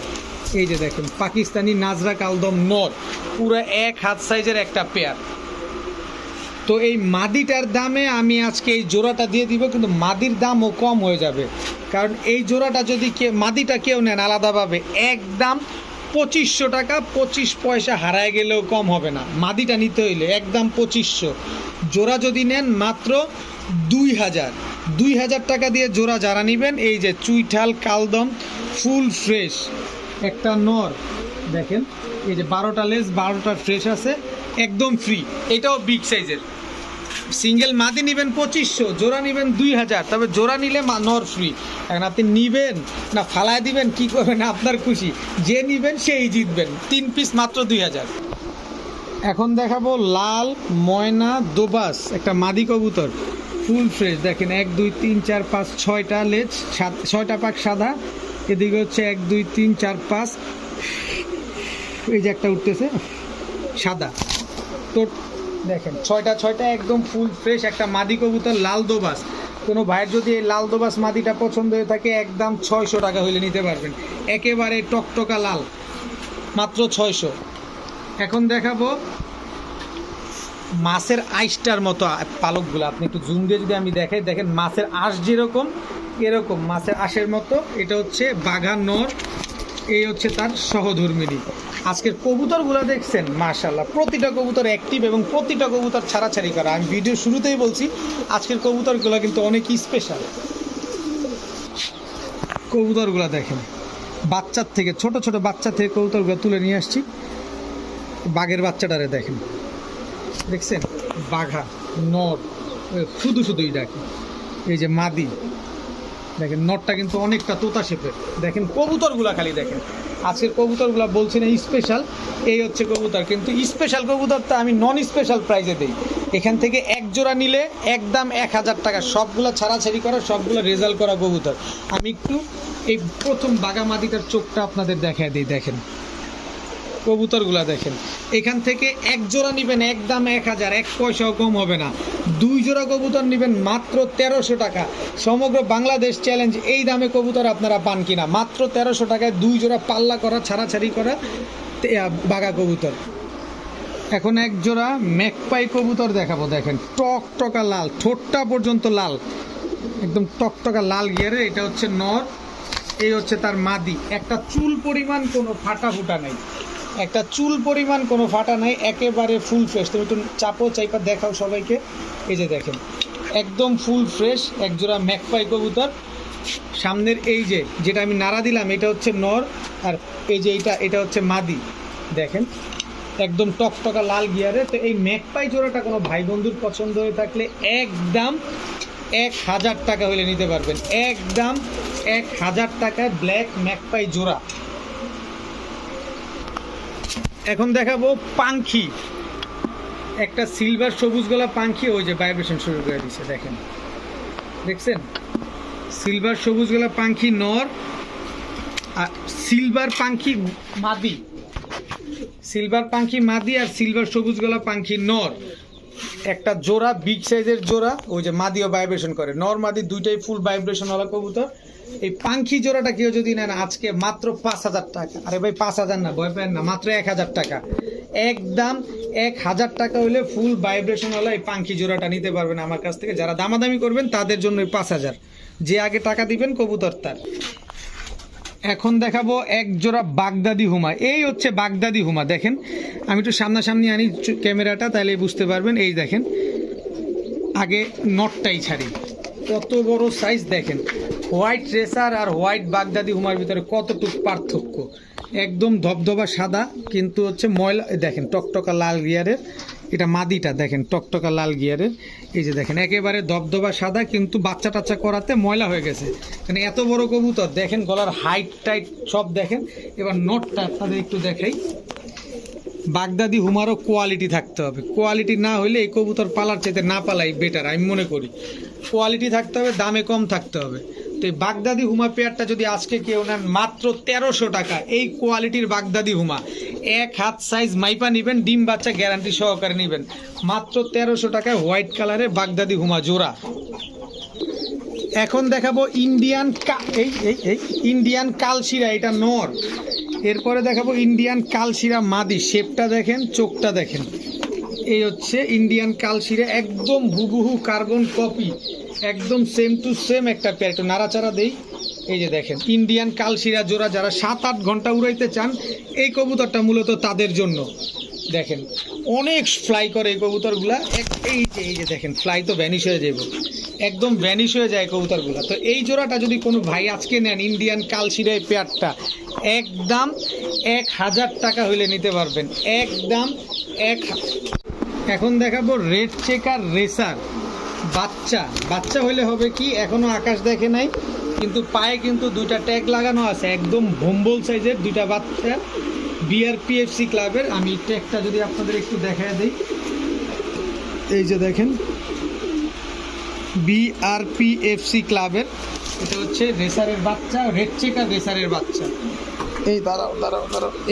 এই যে দেখেন পাকিস্তানি নাজরা কালদম নর, পুরো 1 হাত সাইজের একটা পেয়ার। তো এই মাদিটার দামে আমি আজকে এই জোড়াটা দিয়ে দিব, কিন্তু মাদির দামও কম হয়ে যাবে, কারণ এই জোড়াটা যদি মাদিটা কেউ নেন আলাদাভাবে একদম 2500 টাকা, 25 পয়সা হারায় গেলেও কম হবে না। মাদিটা নিতে হইলে একদম 2500, জোড়া যদি নেন মাত্র 2000 টাকা দিয়ে জোড়া যারা নেবেন। এই যে চুইঠাল কালদম ফুল ফ্রেশ একটা নর, দেখেন এই যে 12টা লেজ, 12টা ফ্রেশ আছে, একদম ফ্রি। এটাও বিগ সাইজের। সিঙ্গেল মাদি নেবেন 2500, জোড়া নেবেন 2000, তবে জোড়া নিলে নর ফ্রি। এখন আপনি নিবেন না ফালায় দিবেন কি করবেন আপনার খুশি, যে নিবেন সেই জিতবেন। 3 পিস মাত্র 2000। এখন দেখাবো লাল ময়না দোবাস, একটা মাদি কবুতর ফুল ফ্রেশ। দেখেন 1 2 3 4 5 6টা লেজ, 6টা পাক সাদা, এদিকে হচ্ছে 1 2 3 4 5, এই যে একটা উঠতেছে সাদা। তো দেখেন 6টা একদম ফুল ফ্রেশ একটা মাদি কবুতর লাল দোবাস। কোনো ভাইয়ের যদি এই লাল দোবাস মাদিটা পছন্দ হয়ে থাকে একদম 600 টাকা হইলে নিতে পারবেন, একেবারে টকটকা লাল, মাত্র 600। এখন দেখাবো মাছের আইসটার মতো পালকগুলো। আপনি একটু জুম দিয়ে যদি আমি দেখাই, দেখেন মাছের আঁশ যেরকম এরকম মাছের আঁশের মতো। এটা হচ্ছে বাঘা নর, এই হচ্ছে তার সহধর্মিণী। আজকের কবুতরগুলো দেখছেন মাশাআল্লাহ, প্রতিটা কবুতর অ্যাক্টিভ এবং প্রতিটা কবুতর ছাড়াছাড়ি করা। আমি ভিডিও শুরুতেই বলছি আজকের কবুতরগুলো কিন্তু অনেক স্পেশাল। কবুতরগুলো দেখেন বাচ্চার থেকে, ছোট ছোট বাচ্চা থেকে কবুতরগুলো তুলে নিয়ে আসছি। বাঘের বাচ্চাটারে দেখেন, দেখছেন বাঘা নর শুধুই ডাকে। এই যে মাদি দেখেন, নটটা কিন্তু অনেকটা তোতা শেপের। দেখেন কবুতরগুলা খালি দেখেন, আজকের কবুতরগুলা বলছি না স্পেশাল, এই হচ্ছে কবুতর। কিন্তু স্পেশাল কবুতরটা আমি নন স্পেশাল প্রাইজে দিই। এখান থেকে এক জোড়া নিলে একদম 1000 টাকা, সবগুলো ছাড়াছাড়ি করা, সবগুলো রেজাল্ট করা কবুতর। আমি একটু এই প্রথম বাঘা মাদিটার চোখটা আপনাদের দেখায় দিই। দেখেন কবুতরগুলা দেখেন, এখান থেকে এক জোড়া নেবেন একদম 1000, 1 পয়সাও কম হবে না। 2 জোড়া কবুতর নেবেন মাত্র 1300 টাকা। সমগ্র বাংলাদেশ চ্যালেঞ্জ, এই দামে কবুতর আপনারা পান কিনা? মাত্র 1300 টাকায় 2 জোড়া পাল্লা করা, ছাড়াছাড়ি করা বাঘা কবুতর। এখন এক জোড়া ম্যাকপাই কবুতর দেখাবো। দেখেন টকটকা লাল, ঠোঁটটা পর্যন্ত লাল, একদম টকটকা লাল গিয়ারে। এটা হচ্ছে নর, এই হচ্ছে তার মাদি। একটা চুল পরিমাণ কোনো ফাটা ফুটা নাই, একটা চুল পরিমাণ কোনো ফাটা নাই, একেবারে ফুল ফ্রেশ। তুমি একটু চাপো, চাইপা দেখাও সবাইকে। এই যে দেখেন একদম ফুল ফ্রেশ একজোড়া ম্যাকপাই কবুতর। সামনের এই যে যেটা আমি নাড়া দিলাম এটা হচ্ছে নর, আর এই যে এটা হচ্ছে মাদি। দেখেন একদম টকটকা লাল গিয়ারে। তো এই ম্যাকপাই জোড়াটা কোনো ভাই বন্ধুর পছন্দ হয়ে থাকলে একদম 1000 টাকা হলে নিতে পারবেন, একদম 1000 টাকায় ব্ল্যাক ম্যাকপাই জোড়া। এখন দেখাবো পাখি, একটা সিলভার সবুজ গলা পাখি, ওই যে ভাইব্রেশন শুরু করে দিচ্ছে। দেখেন, দেখছেন সিলভার সবুজ গলা পাখি নর, আর সিলভার পাখি মাদি, সিলভার পাখি মাদি আর সিলভার সবুজ গলা পাখি নর। একটা জোড়া বিগ সাইজের জোড়া, ওই যে মাদিও ভাইব্রেশন করে, নর মাদি দুইটাই ফুল ভাইব্রেশন ওয়ালা কবুতর। এই পাখি জোড়াটা কেউ যদি নেন আজকে মাত্র 5000 টাকা। আরে ভাই 5000 না, ভয় পেন না, মাত্র 1000 টাকা, একদম 1000 টাকা হলে ফুল ভাইব্রেশনওয়ালা এই পাখি জোড়াটা নিতে পারবেন আমার কাছ থেকে। যারা দামাদামি করবেন তাদের জন্য 5000, যে আগে টাকা দিবেন কবুতর তার। এখন দেখাবো এক জোড়া বাগদাদি হুমা, এই হচ্ছে বাগদাদি হুমা। দেখেন আমি একটু সামনাসামনি আনি ক্যামেরাটা, তাহলে বুঝতে পারবেন। এই দেখেন আগে নটটাই ছাড়ি, কত বড় সাইজ। দেখেন হোয়াইট রেসার আর হোয়াইট বাগদাদি হুমার ভিতরে কতটুকু পার্থক্য। একদম ধবধবা সাদা, কিন্তু হচ্ছে ময়লা। দেখেন টকটকা লাল গিয়ারের, এটা মাদিটা দেখেন টকটকা লাল গিয়ারের। এই যে দেখেন একেবারে ধবধবা সাদা, কিন্তু বাচ্চা টাচ্চা করাতে ময়লা হয়ে গেছে। মানে এত বড় কবুতর, দেখেন গলার হাইট টাইট সব দেখেন। এবার নটটা আপনাদের একটু দেখাই। বাগদাদি হুমারও কোয়ালিটি থাকতে হবে, কোয়ালিটি না হলে এই কবুতর পালার চাইতে না পালাই বেটার আমি মনে করি। কোয়ালিটি থাকতে হবে, দামে কম থাকতে হবে। তো এই বাগদাদি হুমা পেয়ারটা যদি আজকে কেউ নেন মাত্র 1300 টাকা, এই কোয়ালিটির বাগদাদি হুমা 1 হাত সাইজ মাইপা নেবেন, ডিম বাচ্চা গ্যারান্টি সহকারে নেবেন, মাত্র 1300 টাকায় হোয়াইট কালারের বাগদাদি হুমা জোড়া। এখন দেখাবো ইন্ডিয়ান ইন্ডিয়ান কালশিরা, এটা নর। এরপরে দেখাবো ইন্ডিয়ান কালশিরা মাদি, শেপটা দেখেন, চোখটা দেখেন। এই হচ্ছে ইন্ডিয়ান কালশিরা, একদম হুবহু কার্বন কপি, একদম সেম টু সেম একটা পেয়ার। একটু নাড়াচাড়া দেই। এই যে দেখেন ইন্ডিয়ান কালশিরা জোড়া, যারা 7-8 ঘন্টা উড়াইতে চান এই কবুতরটা মূলত তাদের জন্য। দেখেন অনেক ফ্লাই করে এই কবুতরগুলা। এই যে দেখেন ফ্লাই তো ভ্যানিশ হয়ে যাবে, একদম ভ্যানিশ হয়ে যায় কবুতরগুলা। তো এই জোড়াটা যদি কোনো ভাই আজকে নেন ইন্ডিয়ান কালশিরা এই পেয়ারটা, একদম 1000 টাকা হইলে নিতে পারবেন, একদম 1000। এখন দেখাবো রেড চেকার রেসার বাচ্চা হইলে হবে কি, এখনো আকাশ দেখে নাই, কিন্তু পায়ে কিন্তু 2টা ট্যাগ লাগানো আছে, একদম ভম্বল সাইজের 2টা বাচ্চা, বিআরপিএফসি ক্লাবের। আমি ট্যাগটা যদি আপনাদের একটু দেখায় দিই, এই যে দেখেন বিআরপিএফসি ক্লাবের, এটা হচ্ছে রেসারের বাচ্চা, রেড চেকার রেসারের বাচ্চা। এই দাঁড়াও,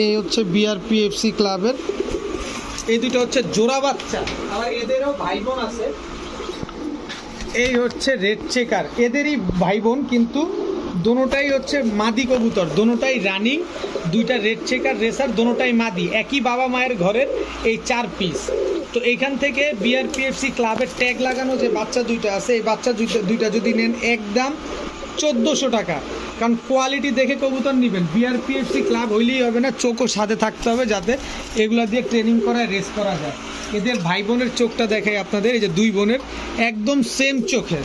এই হচ্ছে বিআরপিএফসি ক্লাবের। এই দুটো হচ্ছে জোড়া বাচ্চা, আবার এদেরও ভাই বোন আছে। এই হচ্ছে রেড চেকার, এদেরই ভাই বোন, কিন্তু দোনোটাই হচ্ছে মাদি কবুতর, দোনোটাই রানিং। 2টা রেড চেকার রেসার, দোনোটাই মাদি, একই বাবা মায়ের ঘরের এই 4 পিস। তো এইখান থেকে বিআরপিএফসি ক্লাবের ট্যাগ লাগানো যে বাচ্চা 2টা আছে, এই বাচ্চা দুইটা যদি নেন একদম 1400 টাকা। কারণ কোয়ালিটি দেখে কবুতর নেবেন, বিআরপিএফসি ক্লাব হইলেই হবে না, চোখও সাথে থাকতে হবে, যাতে এগুলো দিয়ে ট্রেনিং করায় রেস করা যায়। এদের ভাই বোনের চোখটা দেখাই আপনাদের, এই যে 2 বোনের একদম সেম চোখের,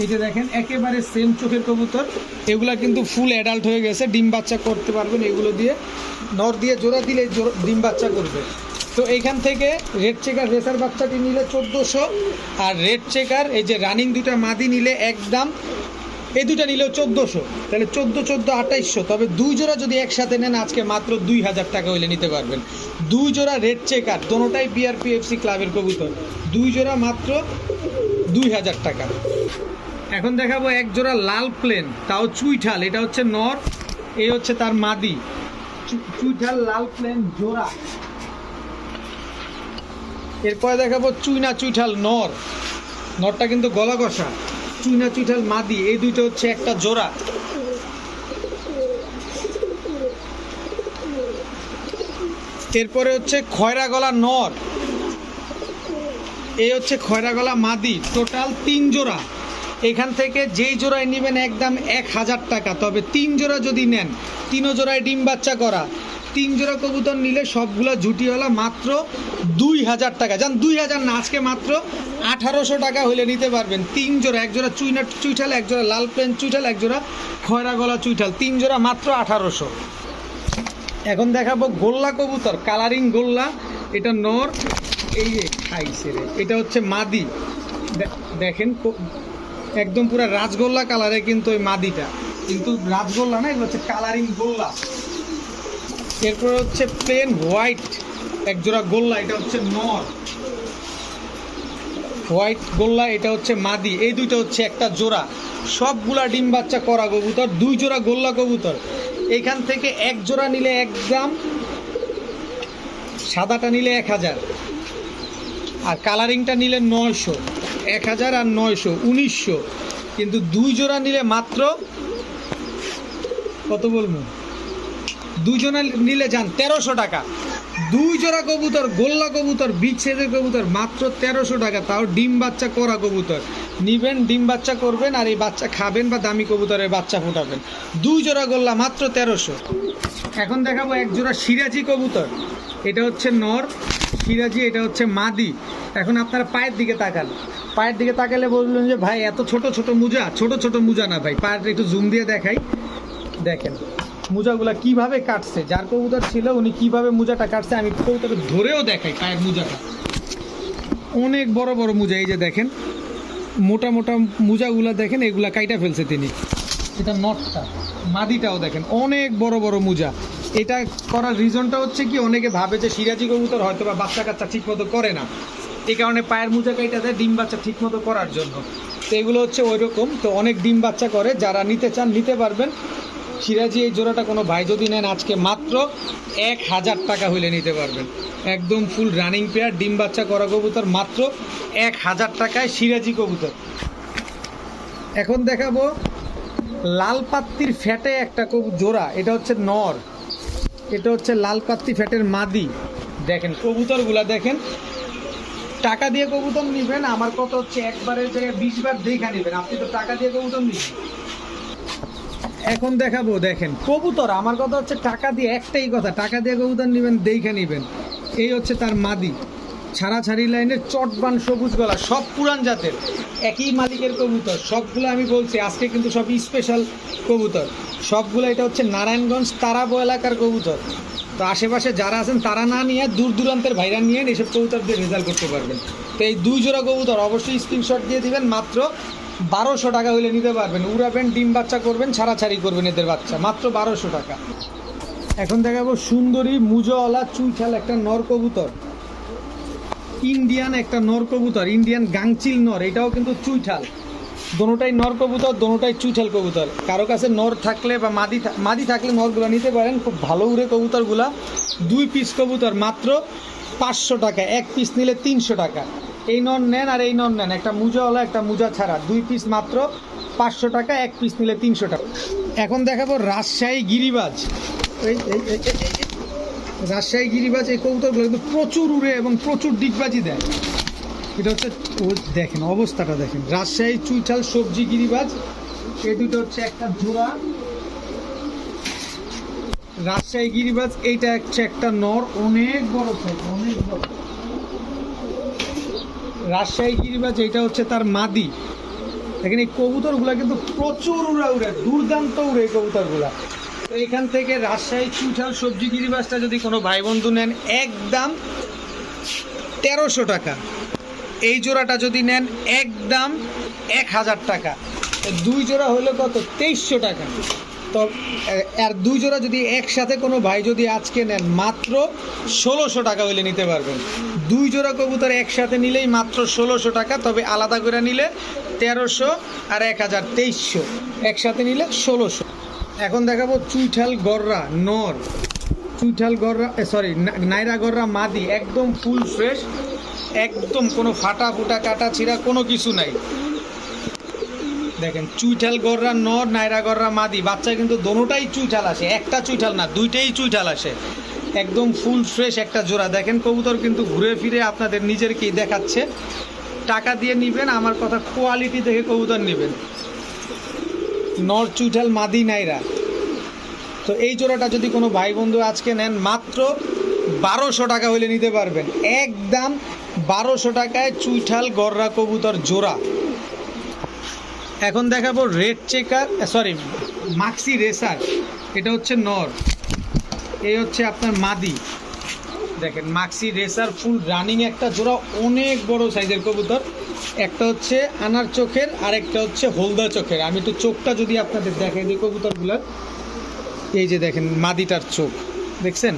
এই যে দেখেন একেবারে সেম চোখের কবুতর। এগুলা কিন্তু ফুল অ্যাডাল্ট হয়ে গেছে, ডিম বাচ্চা করতে পারবেন এগুলো দিয়ে, নর দিয়ে জোড়া দিলে ডিম বাচ্চা করবে। তো এইখান থেকে রেড চেকার রেসার বাচ্চাটি নিলে 1400, আর রেড চেকার এই যে রানিং দুটা মাদি নিলে একদম, এই দুটা নিলেও 1400, তাহলে 14 2800। তবে দুই জোড়া যদি একসাথে নেন আজকে মাত্র 2000 টাকা হইলে নিতে পারবেন। দুই জোড়া রেড চেকার, দোনোটাই বিআরপিএফসি ক্লাবের কবুতর, দুই জোড়া মাত্র 2000 টাকা। এখন দেখাবো এক জোড়া লাল প্লেন, তাও চুইঠাল, এটা হচ্ছে নর, এই হচ্ছে তার মাদি, চুইঠাল লাল প্লেন জোড়া। এরপরে দেখাবো চুইনা চুইঠাল নর, নরটা কিন্তু গলা কষা, চুইনা চুইঠাল মাদি, এই দুইটা হচ্ছে একটা জোড়া। এরপরে হচ্ছে খয়রা গলা নর, এই হচ্ছে খয়রা গলা মাদি, টোটাল 3 জোড়া। এখান থেকে যেই জোড়ায় নেবেন একদম 1000 টাকা। তবে 3 জোড়া যদি নেন, 3 জোড়ায় ডিম বাচ্চা করা, 3 জোড়া কবুতর নিলে সবগুলা ঝুটিওয়ালা মাত্র 2000 টাকা। যান 2000 না, আজকে মাত্র 1800 টাকা হলে নিতে পারবেন 3 জোড়া, এক জোড়া চুইনা চুইঠাল, এক জোড়া লাল প্লেন চুইঠাল, এক জোড়া খয়রা গলা চুইঠাল, 3 জোড়া মাত্র 1800। এখন দেখাবো গোল্লা কবুতর, কালারিং গোল্লা, এটা নর, এই যে খাইছে রে, এটা হচ্ছে মাদি, দেখেন একদম পুরো রাজগোল্লা কালারে কিন্তু ওই মাদিটা, কিন্তু রাজগোল্লা না, এগুলো হচ্ছে কালারিং গোল্লা। এরপরে হচ্ছে প্লেন হোয়াইট একজোড়া গোল্লা, এটা হচ্ছে নর, হোয়াইট গোল্লা, এটা হচ্ছে মাদি, এই দুইটা হচ্ছে একটা জোড়া। সবগুলা ডিম বাচ্চা করা কবুতর, 2 জোড়া গোল্লা কবুতর। এখান থেকে এক জোড়া নিলে একদম, সাদাটা নিলে 1000, আর কালারিংটা নিলে 900, 1000 আর 900 1900। কিন্তু 2 জোড়া নিলে মাত্র কত বলবো, 2 জোড়া নিলে যান 1300 টাকা। 2 জোড়া কবুতর গোল্লা কবুতর, বিগ সাইজের কবুতর, মাত্র 1300 টাকা, তাও ডিম বাচ্চা করা কবুতর। নিবেন, ডিম বাচ্চা করবেন, আর এই বাচ্চা খাবেন বা দামি কবুতরের বাচ্চা ফোটাবেন। 2 জোড়া গোল্লা মাত্র 1300। এখন দেখাবো এক জোড়া সিরাজি কবুতর, এটা হচ্ছে নর সিরাজি, এটা হচ্ছে মাদি। এখন আপনারা পায়ের দিকে তাকান, পায়ের দিকে তাকালে বললেন যে ভাই এত ছোট ছোট মোজা, ছোট ছোট মোজা না ভাই, পায়ের একটু জুম দিয়ে দেখাই, দেখেন মোজাগুলা কিভাবে কাটছে, যার কবুতর ছিল উনি কিভাবে মোজাটা কাটছে, আমি কবুতর ধরেও দেখাই পায়ের মোজাটা, অনেক বড় বড় মোজা, এই যে দেখেন মোটা মোটা মোজাগুলা দেখেন, এগুলা কাইটা ফেলছে তিনি। এটা নটটা, মাদিটাও দেখেন অনেক বড় বড় মোজা। এটা করার রিজনটা হচ্ছে কি, অনেকে ভাবে যে সিরাজি কবুতর হয়তো বা বাচ্চা কাচ্চা ঠিক মতো করে না, এই কারণে পায়ের মোজা কাইটা দেয় ডিম বাচ্চা ঠিক মতো করার জন্য। তো এগুলো হচ্ছে ওই রকম, তো অনেক ডিম বাচ্চা করে, যারা নিতে চান নিতে পারবেন। সিরাজি এই জোড়াটা কোনো ভাই যদি নেন আজকে মাত্র 1000 টাকা হইলে নিতে পারবেন, একদম ফুল রানিং পেয়ার ডিম বাচ্চা করা কবুতর, মাত্র 1000 টাকায় সিরাজি কবুতর। এখন দেখাবো লাল পাত্তির ফ্যাটে একটা জোড়া, এটা হচ্ছে নর, এটা হচ্ছে লাল পাত্তি ফ্যাটের মাদি। দেখেন কবুতরগুলা দেখেন, টাকা দিয়ে কবুতর নিবেন, আমার কথা হচ্ছে একবারের জায়গায় 20 বার দেখা নেবেন, আপনি তো টাকা দিয়ে কবুতর নিবেন। এখন দেখাবো দেখেন কবুতর, আমার কথা হচ্ছে টাকা দিয়ে, একটাই কথা, টাকা দিয়ে কবুতর নেবেন দেখে নেবেন। এই হচ্ছে তার মাদি, ছাড়াছাড়ি লাইনের চটবান সবুজ গলা, সব পুরান জাতের, একই মালিকের কবুতর সবগুলো। আমি বলছি আজকে কিন্তু সব স্পেশাল কবুতর সবগুলো। এটা হচ্ছে নারায়ণগঞ্জ তারাবো এলাকার কবুতর। তো আশেপাশে যারা আছেন তারা না নিয়ে দূর দূরান্তের ভাইরা নিয়ে এইসব কবুতর দিয়ে রেজাল্ট করতে পারবেন। তো এই 2 জোড়া কবুতর অবশ্যই স্ক্রিনশট দিয়ে দিবেন, মাত্র 1200 টাকা হইলে নিতে পারবেন। উড়াবেন, ডিম বাচ্চা করবেন, ছাড়াছাড়ি করবেন এদের বাচ্চা, মাত্র 1200 টাকা। এখন দেখাবো সুন্দরী মুজওয়ালা চুইঠাল একটা নর কবুতর, ইন্ডিয়ান একটা নর কবুতর, ইন্ডিয়ান গাংচিল নর, এটাও কিন্তু চুইঠাল। দোনোটাই নর কবুতর, দোনোটাই চুইঠাল কবুতর। কারো কাছে নর থাকলে বা মাদি থাকলে নরগুলো নিতে পারেন, খুব ভালো উড়ে কবুতরগুলা। 2 পিস কবুতর মাত্র 500 টাকা, 1 পিস নিলে 300 টাকা। এই নর নেন আর এই নর নেন, একটা মুজাওয়ালা একটা মুজা ছাড়া, 2 পিস মাত্র 500 টাকা, 1 পিস নিলে 300 টাকা। এখন দেখাবো রাজশাহী গিরিবাজ, রাজশাহী গিরিবাজ। এই কবুতরগুলো কিন্তু প্রচুর উড়ে এবং প্রচুর ডিগবাজি দেয়। এটা হচ্ছে দেখেন অবস্থাটা দেখেন, রাজশাহী চুইঠাল সবজি গিরিবাজ, এই দুটো হচ্ছে একটা জোড়া। রাজশাহী গিরিবাজ এইটা হচ্ছে একটা নর, অনেক বড় সাইজ, অনেক বড়। রাজশাহী গিরিবাজ এইটা হচ্ছে তার মাদি। দেখেন এই কবুতরগুলা কিন্তু প্রচুর উড়ে, দুর্দান্ত উড়ে এই কবুতরগুলা। তো এখান থেকে রাজশাহী চুইঠাল সবজি গিরিবাজটা যদি কোনো ভাই বন্ধু নেন একদম 1300 টাকা। এই জোড়াটা যদি নেন একদম 1000 টাকা। দুই জোড়া হলে কত? 2300 টাকা। তো আর দুই জোড়া যদি একসাথে কোনো ভাই যদি আজকে নেন মাত্র 1600 টাকা হলে নিতে পারবেন। দুই জোড়া কবুতর একসাথে নিলেই মাত্র 1600 টাকা, তবে আলাদা করে নিলে 1300 আর 1000 2300, একসাথে নিলে 1600। এখন দেখাবো চুইঠাল গররা নর, চুইঠাল গররা সরি নাইরা গররা মাদি, একদম ফুল ফ্রেশ, একদম কোনো ফাটা ফুটা কাটা ছিঁড়া কোনো কিছু নাই। দেখেন চুইঠাল গররা নর, নাইরা গররা মাদি, বাচ্চা কিন্তু দোনোটাই চুইঠাল আসে, একটা চুইঠাল না, দুইটাই চুইঠাল আসে, একদম ফুল ফ্রেশ একটা জোড়া। দেখেন কবুতর কিন্তু ঘুরে ফিরে আপনাদের নিজেরকেই দেখাচ্ছে। টাকা দিয়ে নেবেন, আমার কথা কোয়ালিটি দেখে কবুতর নেবেন। নর চুইঠাল মাদি নাইরা। তো এই জোড়াটা যদি কোনো ভাই বন্ধু আজকে নেন মাত্র 1200 টাকা হলে নিতে পারবেন, একদম 1200 টাকায় চুইঠাল গররা কবুতর জোড়া। এখন দেখাবো red checker sorry Maksi racer, এটা হচ্ছে নর, এই হচ্ছে আপনার মাদি। দেখেন মাক্সি রেসার ফুল রানিং একটা জোড়া, অনেক বড় সাইজের কবুতর। একটা হচ্ছে আনার চোখের আর একটা হচ্ছে হলদা চোখের। আমি একটু চোখটা যদি আপনাদের দেখাই দিই কবুতরগুলোর, এই যে দেখেন মাদিটার চোখ দেখছেন।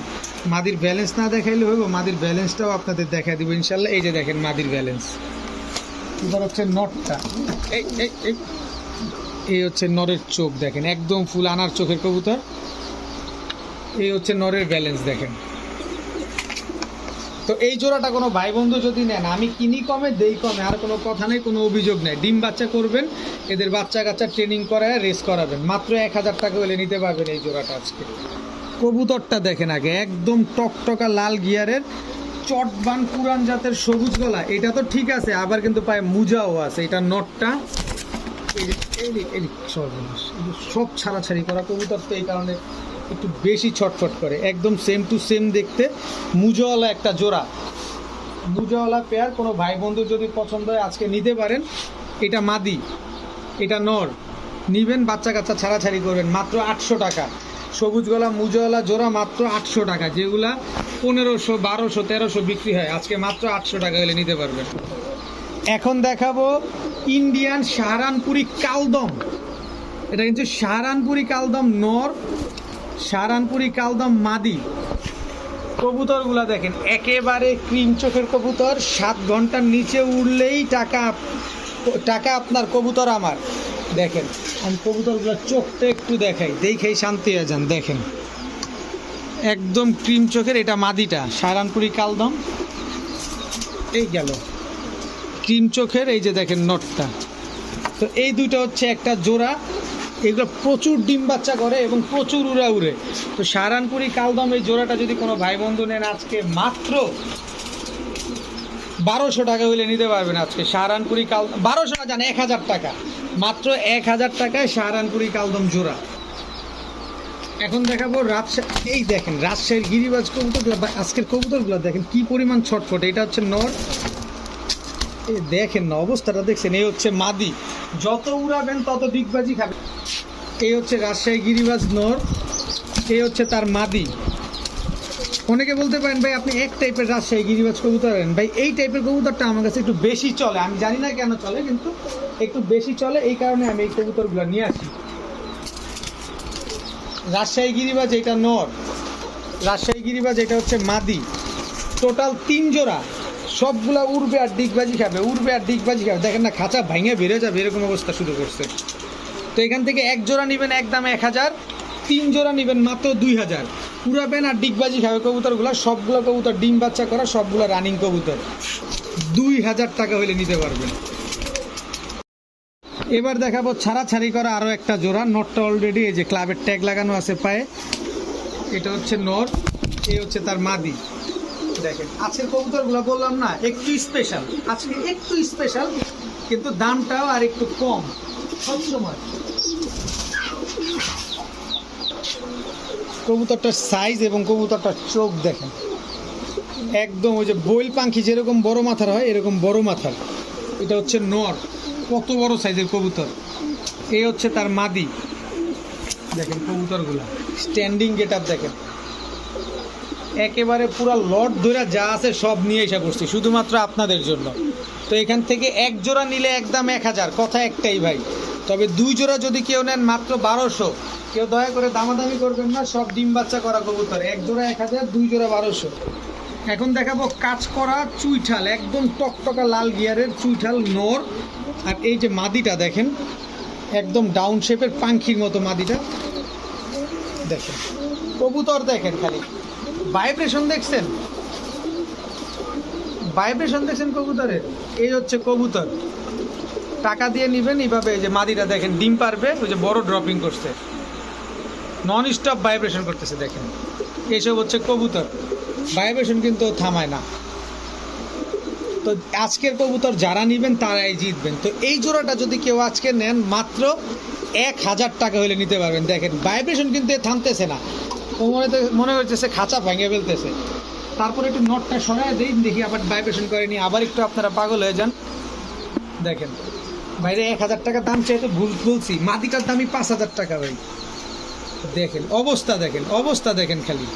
মাদির ব্যালেন্স না দেখাইলে হইব, মাদির ব্যালেন্সটাও আপনাদের দেখাই দিব ইনশাল্লাহ। এই যে দেখেন মাদির ব্যালেন্স। এবার হচ্ছে নটটা, এই হচ্ছে নরের চোখ, দেখেন একদম ফুল আনার চোখের কবুতর। এই হচ্ছে নরের ব্যালেন্স দেখেন। তো এই জোড়াটা কোনো ভাই বন্ধু যদি নেন, আমি কিনি কমে দেই কমে, আর কোনো কথা নেই, কোনো অভিযোগ নেই। ডিম বাচ্চা করবেন, এদের বাচ্চা কাচ্চা ট্রেনিং করায় রেস করাবেন, মাত্র 1000 টাকা হলে নিতে পারবেন এই জোড়াটা আজকে। কবুতরটা দেখেন আগে, একদম টকটকা লাল গিয়ারের চটবান পুরান জাতের সবুজ গলা। এটা তো ঠিক আছে, আবার কিন্তু পায়ে মুজাও আছে। এটা নটটা সব ছাড়াছাড়ি করা কবুতর, তো এই কারণে একটু বেশি ছটফট করে, একদম সেম টু সেম দেখতে, মুজাওয়ালা একটা জোড়া, মুজাওয়ালা পেয়ার। কোনো ভাই বন্ধু যদি পছন্দ হয় আজকে নিতে পারেন। এটা মাদি, এটা নর, নিবেন, বাচ্চা কাচ্চা ছাড়াছাড়ি করবেন, মাত্র 800 টাকা। সবুজ গলা মুজাওয়ালা জোড়া মাত্র 800 টাকা, যেগুলা 1500 1200 1300 বিক্রি হয়, আজকে মাত্র 800 টাকা হলে নিতে পারবেন। এখন দেখাবো ইন্ডিয়ান সাহারানপুরি কালদম। এটা কিন্তু সাহারানপুরি কালদম নর, সাহারানপুরি কালদম মাদি। কবুতরগুলা দেখেন একেবারে ক্রিম চোখের কবুতর, 7 ঘন্টার নিচে উড়লেই টাকা, টাকা আপনার, কবুতর আমার। দেখেন আমি কবুতরগুলোর চোখটা একটু দেখাই, দেখেই শান্তি হয়ে যান। দেখেন একদম ক্রিম চোখের, এটা মাদিটা সাহারানপুরি কালদম। এই গেল ক্রিম চোখের, এই যে দেখেন নটটা। তো এই দুটো হচ্ছে একটা জোড়া, এগুলো প্রচুর ডিম বাচ্চা করে এবং প্রচুর উড়া উড়ে। তো সাহারানপুরি কালদম এই জোড়াটা যদি কোনো ভাই বন্ধু নেন আজকে মাত্র 1200 টাকা হইলে নিতে পারবেন আজকে। সাহারানপুরি কালদম 1200 না, জান 1000 টাকা, মাত্র 1000 টাকায় সাহারানপুরি কালদম জোড়া। এখন দেখাবো রাজশাহী, এই দেখেন রাজশাহীর গিরিবাজ কবুতরগুলো, আজকের কবুতরগুলো দেখেন কি পরিমাণ ছটফট। এটা হচ্ছে নর, এই দেখেন না অবস্থাটা দেখছেন। এই হচ্ছে মাদি, যত উড়াবেন তত ডিগবাজি খাবে। এই হচ্ছে রাজশাহী গিরিবাজ নর, এই হচ্ছে তার মাদি। অনেকে বলতে পারেন ভাই আপনি এক টাইপের রাজশাহী গিরিবাজ কবুতর আনেন, ভাই এই টাইপের কবুতরটা আমার কাছে একটু বেশি চলে, আমি জানি না কেন চলে, কিন্তু একটু বেশি চলে, এই কারণে আমি এই কবুতরগুলো নিয়ে আসি। রাজশাহী গিরিবাজ এটা নর, রাজশাহী গিরিবাজ এটা হচ্ছে মাদি। টোটাল 3 জোড়া, সবগুলা উড়বে আর ডিগবাজি খাবে, উড়বে আর ডিগবাজি খাবে। দেখেন না খাঁচা ভাঙে বেড়ে যাবে, এরকম অবস্থা শুরু করছে। তো এখান থেকে 1 জোড়া নেবেন একদম 1000, 3 জোড়া নেবেন মাত্র 2000। উড়াবেন আর ডিগবাজি খাবে কবুতরগুলো, সবগুলো কবুতর ডিম বাচ্চা করা, সবগুলো রানিং কবুতর, 2000 টাকা হলে নিতে পারবেন। এবার দেখাবো ছাড়াছাড়ি করা আরও একটা জোড়া। নটটা অলরেডি এই যে ক্লাবের ট্যাগ লাগানো আছে পায়ে, এটা হচ্ছে নর, এই হচ্ছে তার মাদি। দেখেন আজকের কবুতরগুলো বললাম না একটু স্পেশাল, আজকে একটু স্পেশাল, কিন্তু দামটাও আর একটু কম সবসময়। কবুতরটার সাইজ এবং কবুতরটার চোখ দেখেন, একদম ওই যে বইল পাখি যেরকম বড় মাথার হয় এরকম বড় মাথার। এটা হচ্ছে নর, কত বড় সাইজের কবুতর। এই হচ্ছে তার মাদি। দেখেন কবুতরগুলা স্ট্যান্ডিং গেট আপ দেখেন, একেবারে পুরা লট ধরে যা আছে সব নিয়ে এসে করছি শুধুমাত্র আপনাদের জন্য। তো এখান থেকে এক জোড়া নিলে একদম 1000, কথা একটাই ভাই। তবে 2 জোড়া যদি কেউ নেন মাত্র 1200। কেউ দয়া করে দামাদামি করবেন না, সব ডিম বাচ্চা করা কবুতর। 1 জোড়া 1000, 2 জোড়া 1200। এখন দেখাবো কাজ করা চুইঠাল, একদম টকটকা লাল গিয়ারের চুইঠাল নর। আর এই যে মাদিটা দেখেন, একদম ডাউন শেপের পাখির মতো মাদিটা দেখেন। কবুতর দেখেন, খালি ভাইব্রেশন দেখছেন, ভাইব্রেশন দেখছেন কবুতরের। এই হচ্ছে কবুতর, টাকা দিয়ে নেবেন এইভাবে। এই যে মাদিটা দেখেন, ডিম পারবে, ওই যে বড় ড্রপিং করছে, নন স্টপ ভাইব্রেশন করতেছে দেখেন। এইসব হচ্ছে কবুতর, ভাইব্রেশন কিন্তু থামায় না। তো আজকের কবুতর যারা নেবেন তারাই জিতবেন। তো এই জোড়াটা যদি কেউ আজকে নেন মাত্র 1000 টাকা হলে নিতে পারবেন। দেখেন ভাইব্রেশন কিন্তু থামতেছে না, ও মনে করতেছে খাঁচা ভেঙে ফেলতেছে। তারপরে একটু নটটা সরাই দিই, দেখি আবার ভাইব্রেশন করেনি, আবার একটু আপনারা পাগল হয়ে যান। দেখেন বাইরে 1000 টাকা দাম চাইতে ভুল বলছি, মাদিটার দামই 5000 টাকা ভাই। দেখেন অবস্থা, দেখেন অবস্থা দেখেন, খালি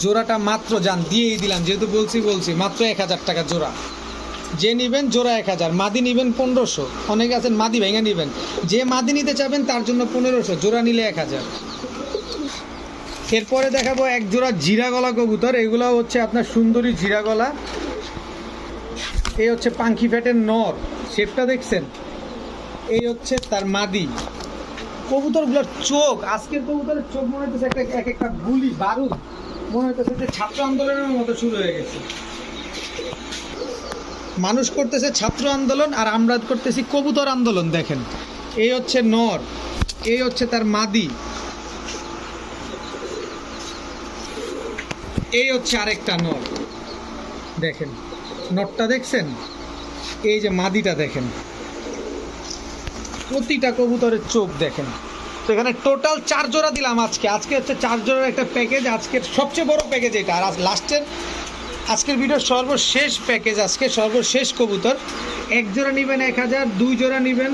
জোড়াটা মাত্র যান দিয়েই দিলাম, যেহেতু বলছি মাত্র 1000 টাকা জোড়া। যে নেবেন জোড়া 1000, মাদি নেবেন 1500। অনেকে আছেন মাদি ভেঙে নেবেন, যে মাদি নিতে চাবেন তার জন্য 1500, জোড়া নিলে 1000। এরপরে দেখাবো এক জোড়া জিরা গলা কবুতর। এগুলো হচ্ছে আপনার সুন্দরী জিরা গলা। এই হচ্ছে পাঙ্খি ফ্যাটের নর, শেপটা দেখছেন। এই হচ্ছে তার মাদি। কবুতরগুলোর চোখ, আজকের কবুতরের চোখ মনে হচ্ছে এক একটা গুলি বারুদ, মনে হইতেছে যে ছাত্র আন্দোলনের মতো শুরু হয়ে গেছে। মানুষ করতেছে ছাত্র আন্দোলন আর আমরা করতেছি কবুতর আন্দোলন। দেখেন এই হচ্ছে নর, এই হচ্ছে তার মাদি, এই হচ্ছে আরেকটা নর। দেখেন নরটা দেখছেন, এই যে মাদিটা দেখেন, প্রতিটা কবুতরের চোখ দেখেন। তো এখানে টোটাল 4 জোড়া দিলাম আজকে হচ্ছে 4 জোড়ার একটা প্যাকেজ, আজকের সবচেয়ে বড় প্যাকেজ এটা। আর লাস্টের আজকের ভিডিওর সর্বশেষ প্যাকেজ, আজকে সর্বশেষ কবুতর। 1 জোড়া নেবেন 1000, 2 জোড়া নেবেন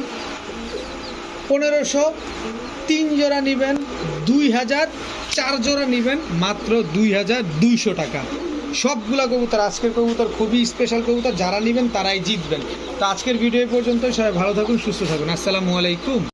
1500, 3 জোড়া নেবেন 2000, 4 জোড়া নেবেন মাত্র 2200 টাকা। সবগুলা কবুতর, আজকের কবুতর খুবই স্পেশাল কবুতর, যারা নেবেন তারাই জিতবেন। তো আজকের ভিডিও পর্যন্ত, সবাই ভালো থাকুন, সুস্থ থাকুন, আসসালামু আলাইকুম।